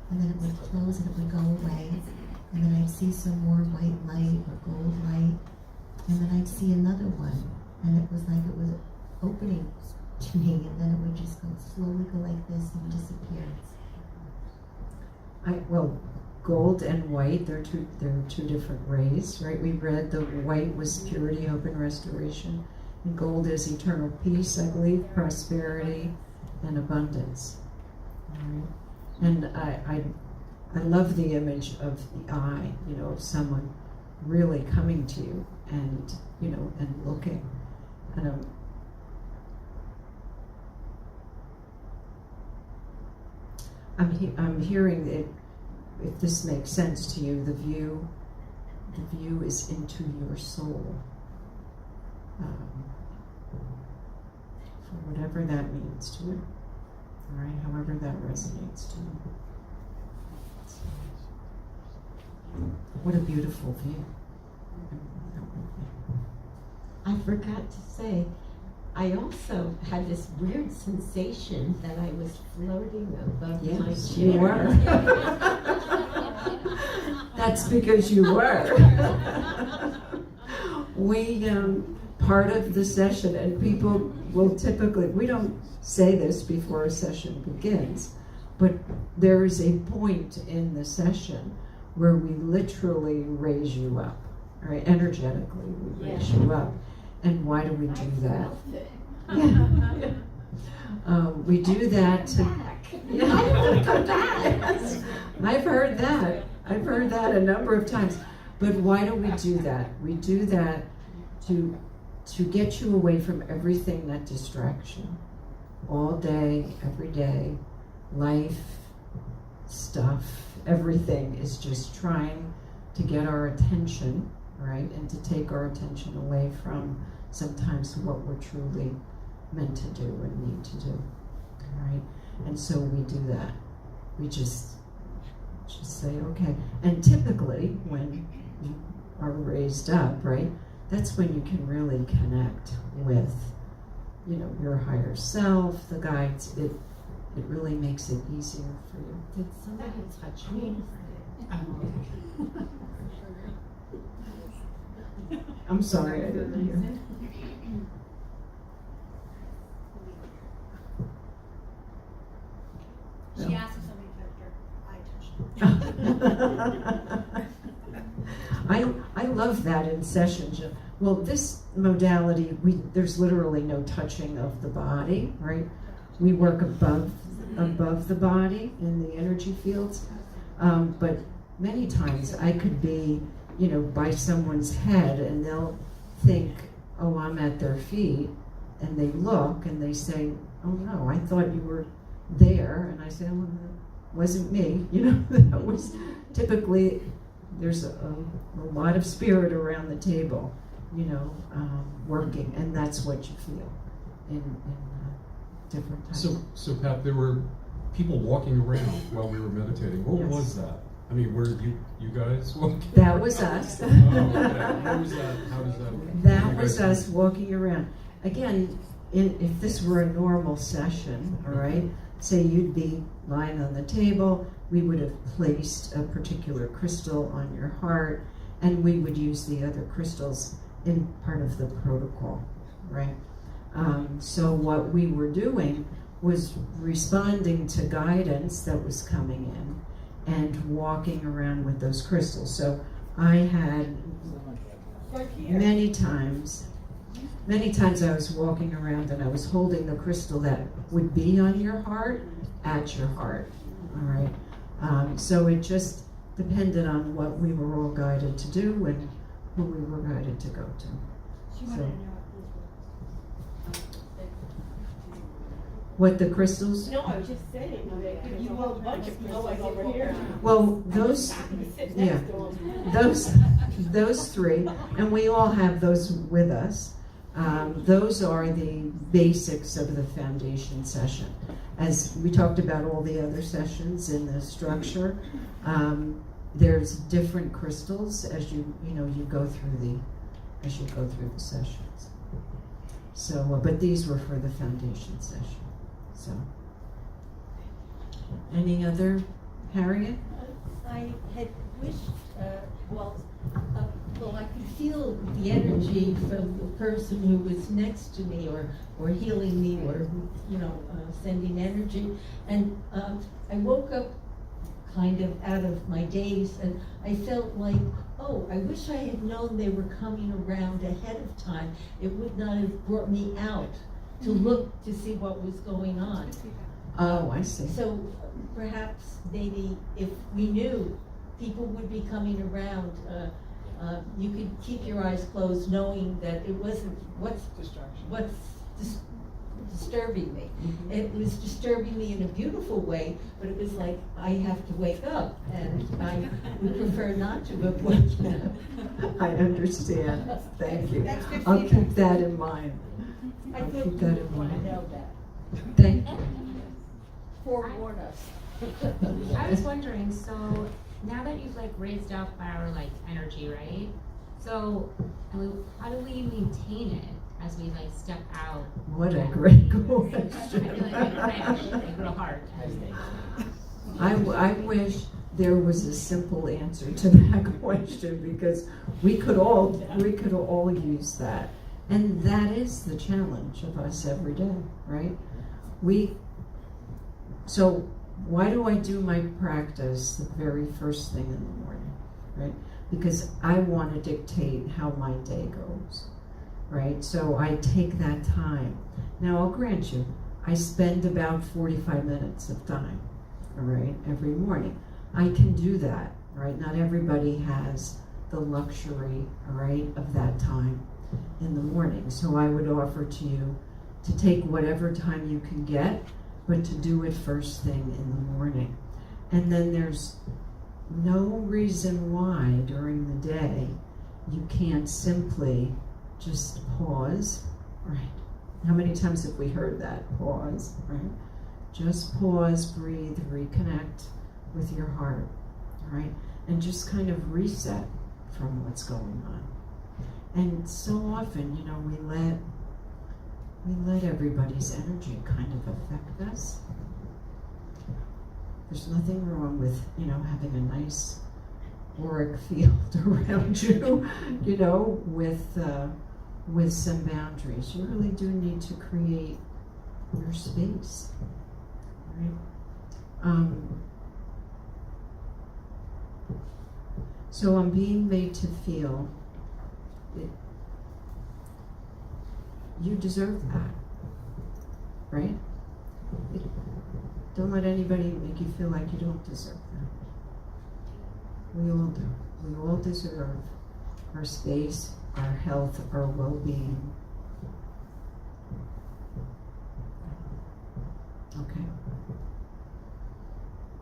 And then it would close and it would go away, and then I'd see some more white light or gold light, and then I'd see another one, and it was like it was opening to me, and then it would just slowly go like this and disappear. Gold and white, they're two different rays, right? We read the white was purity, hope, and restoration, and gold is eternal peace, I believe, prosperity, and abundance. Right? And I love the image of the eye, of someone really coming to you and and looking. I'm hearing it. If this makes sense to you, the view is into your soul. For whatever that means to you. All right, however that resonates to you. What a beautiful view. I forgot to say, I also had this weird sensation that I was floating above my Yes, chair. you were. That's because you were. We, part of the session, and people will typically, we don't say this before a session begins, but there is a point in the session where we literally raise you up, right? Energetically, we raise you up. And why do we do that? We do that to... I want to come back. Yes. I've heard that a number of times. But why do we do that? We do that to get you away from everything that distracts you. All day, every day, life, stuff, everything is just trying to get our attention, right? And to take our attention away from sometimes what we're truly meant to do and need to do, right? And so we do that. We just say, okay. And typically, when you are raised up, right, that's when you can really connect with, your higher self, the guides. It really makes it easier for you. Did somebody touch me? I'm sorry, I didn't hear. She asked if somebody touched her. I touched her. I love that in sessions. Well, this modality, there's literally no touching of the body, right? We work above the body in the energy fields, but many times I could be, by someone's head, and they'll think, oh, I'm at their feet, and they look and they say, oh no, I thought you were there, and I say, oh, that wasn't me. That was typically, there's a lot of spirit around the table, working, and that's what you feel in different times. So Pat, there were people walking around while we were meditating. What was that? I mean, were you guys walking? That was us. Oh, okay. How was that? How does that? That was us walking around. Again, if this were a normal session, all right, say you'd be lying on the table, we would have placed a particular crystal on your heart, and we would use the other crystals in part of the protocol, right? So what we were doing was responding to guidance that was coming in and walking around with those crystals. So I had many times I was walking around and I was holding the crystal that would be on your heart at your heart, all right? So it just depended on what we were all guided to do and who we were guided to go to. So, what the crystals? No, I was just saying, you have a bunch of crystals over here. Well, those, yeah, those three, and we all have those with us. Those are the basics of the foundation session. As we talked about all the other sessions in the structure, there's different crystals as you go through the sessions. So, but these were for the foundation session. So, any other, Harriet? I had wished, I could feel the energy from the person who was next to me, or healing me, or sending energy. And I woke up kind of out of my daze, and I felt like, oh, I wish I had known they were coming around ahead of time. It would not have brought me out to look to see what was going on. Oh, I see. So perhaps maybe if we knew people would be coming around, you could keep your eyes closed knowing that it wasn't what's disturbing me. Mm-hmm. It was disturbing me in a beautiful way, but it was like I have to wake up, and I would prefer not to have woken up. I understand. Thank you. I'll keep that in mind. I Keep that in mind. know that. Thank you. Forewarn us. I was wondering, so now that you've raised up our energy, right? So how do we maintain it as we step out? What a great question. I feel like real hard as things. I wish there was a simple answer to that question, because we could all use that. And that is the challenge of us every day, right? So why do I do my practice the very first thing in the morning, right? Because I want to dictate how my day goes, right? So I take that time. Now I'll grant you, I spend about 45 minutes of time, all right, every morning. I can do that, right? Not everybody has the luxury, all right, of that time in the morning. So I would offer to you to take whatever time you can get, but to do it first thing in the morning. And then there's no reason why during the day you can't simply just pause, right? How many times have we heard that? Pause, right? Just pause, breathe, reconnect with your heart, right? And just kind of reset from what's going on. And so often, we let everybody's energy kind of affect us. There's nothing wrong with, having a nice auric field around you, with some boundaries. You really do need to create your space, right? So I'm being made to feel it. You deserve that, right? Don't let anybody make you feel like you don't deserve that. We all do. We all deserve our space, our health, our well-being. Okay.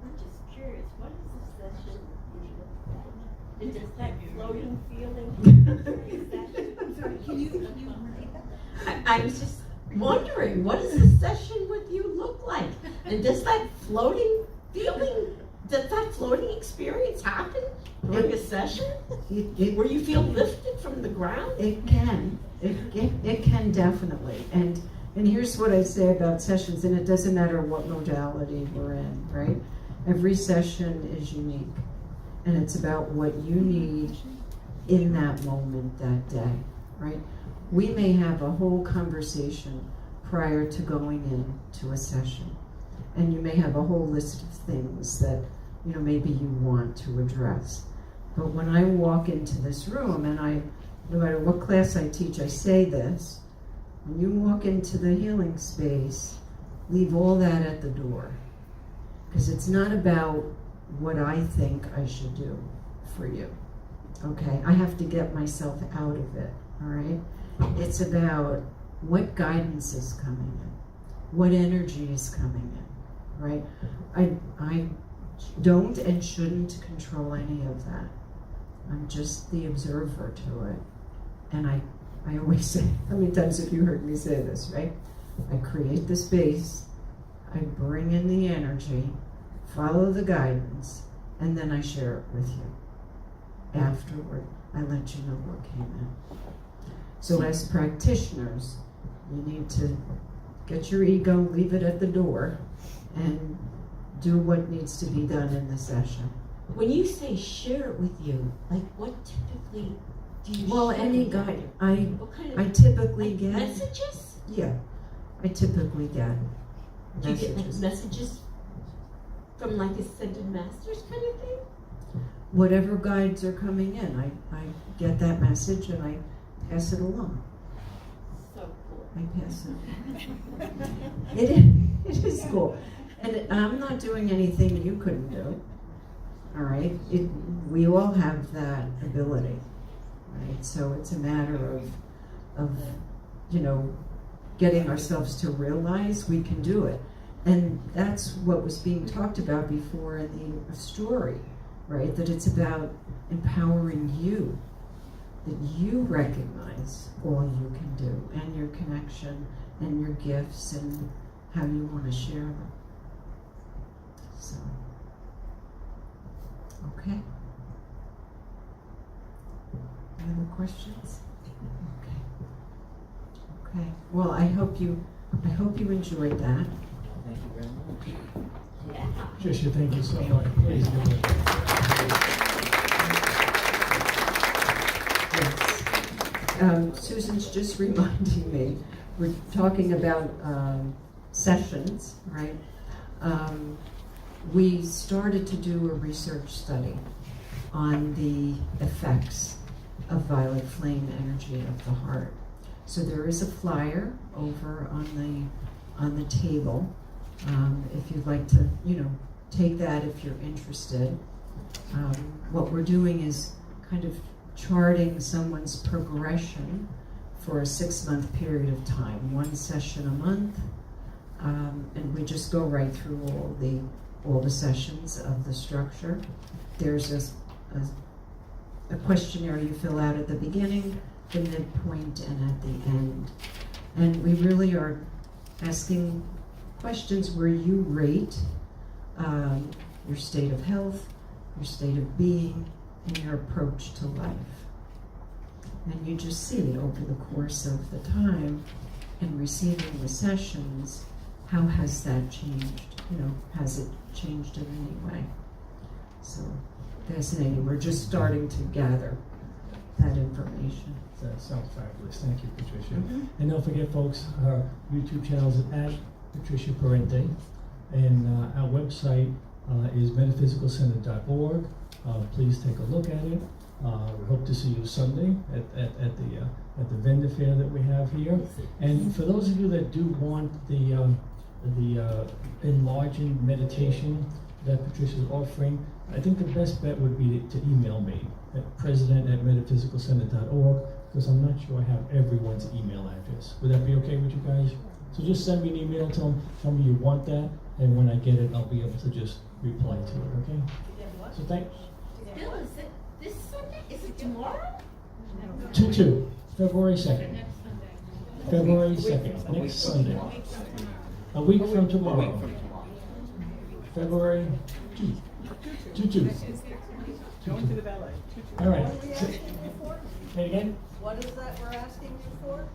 I'm just curious, what is the session usually like? Is it that floating feeling? I'm sorry, can you repeat that? I was just wondering, what does a session with you look like? And does that floating experience happen during a session? Where you feel lifted from the ground? It can. It can definitely. And here's what I say about sessions, and it doesn't matter what modality we're in, right? Every session is unique, and it's about what you need in that moment, that day, right? We may have a whole conversation prior to going in to a session. And you may have a whole list of things that, you know, maybe you want to address. But when I walk into this room, and no matter what class I teach, I say this, when you walk into the healing space, leave all that at the door. Because it's not about what I think I should do for you, okay? I have to get myself out of it, all right? It's about what guidance is coming in, what energy is coming in, right? I don't and shouldn't control any of that. I'm just the observer to it. And I always say, how many times have you heard me say this, right? I create the space, I bring in the energy, follow the guidance, and then I share it with you. Afterward, I let you know what came in. So as practitioners, you need to get your ego, leave it at the door, and do what needs to be done in the session. When you say share it with you, like what typically do you Well, share any with guide, you? What kind of, I typically like get messages? Yeah, I typically get Do you get like messages. messages from like ascended masters kind of thing? Whatever guides are coming in, I get that message and I pass it along. So cool. I pass it. It is cool. And I'm not doing anything you couldn't do. All right? We all have that ability, right? So it's a matter of you know, getting ourselves to realize we can do it. And that's what was being talked about before in the story, right? That it's about empowering you, that you recognize all you can do and your connection and your gifts and how you want to share them. So, okay. Any other questions? Okay. Well, I hope you enjoyed that. Thank you very much. Yeah. Patricia, thank you so much. Please do it. Yes. Susan's just reminding me, we're talking about sessions, right? We started to do a research study on the effects of violet flame energy of the heart. So there is a flyer over on the table. If you'd like to, you know, take that if you're interested. What we're doing is kind of charting someone's progression for a 6-month period of time, 1 session a month, and we just go right through all the sessions of the structure. There's a questionnaire you fill out at the beginning, the midpoint, and at the end. And we really are asking questions where you rate your state of health, your state of being, and your approach to life. And you just see over the course of the time and receiving the sessions, how has that changed? You know, has it changed in any way? So fascinating. We're just starting to gather that information. That sounds fabulous. Thank you, Patricia. And don't forget, folks, our YouTube channel is at Patricia Parente, and our website is metaphysicalcenter.org. Please take a look at it. We hope to see you Sunday at the vendor fair that we have here. And for those of you that do want the enlarging meditation that Patricia is offering, I think the best bet would be to email me at president@metaphysicalcenter.org, because I'm not sure I have everyone's email address. Would that be okay with you guys? So just send me an email, tell me you want that, and when I get it, I'll be able to just reply to it, okay? So thanks. Bill, is it this Sunday? Is it tomorrow? 2/2, February 2nd. February 2nd, next Sunday. A week from tomorrow. February 2/2. Going to the ballet. All right. Say it again. What is that we're asking you for?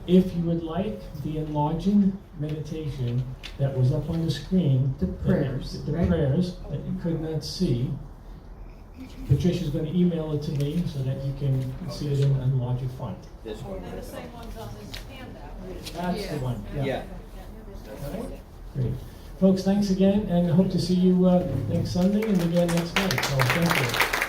If you would like the enlarging meditation that was up on the screen, The prayers, the right? prayers that you could not see, Patricia's going to email it to me so that you can see it in larger font. This one. The same one's on this handout. That's the one, yeah. Yeah. All right? Great. Folks, thanks again, and hope to see you next Sunday and again next night. So thank you.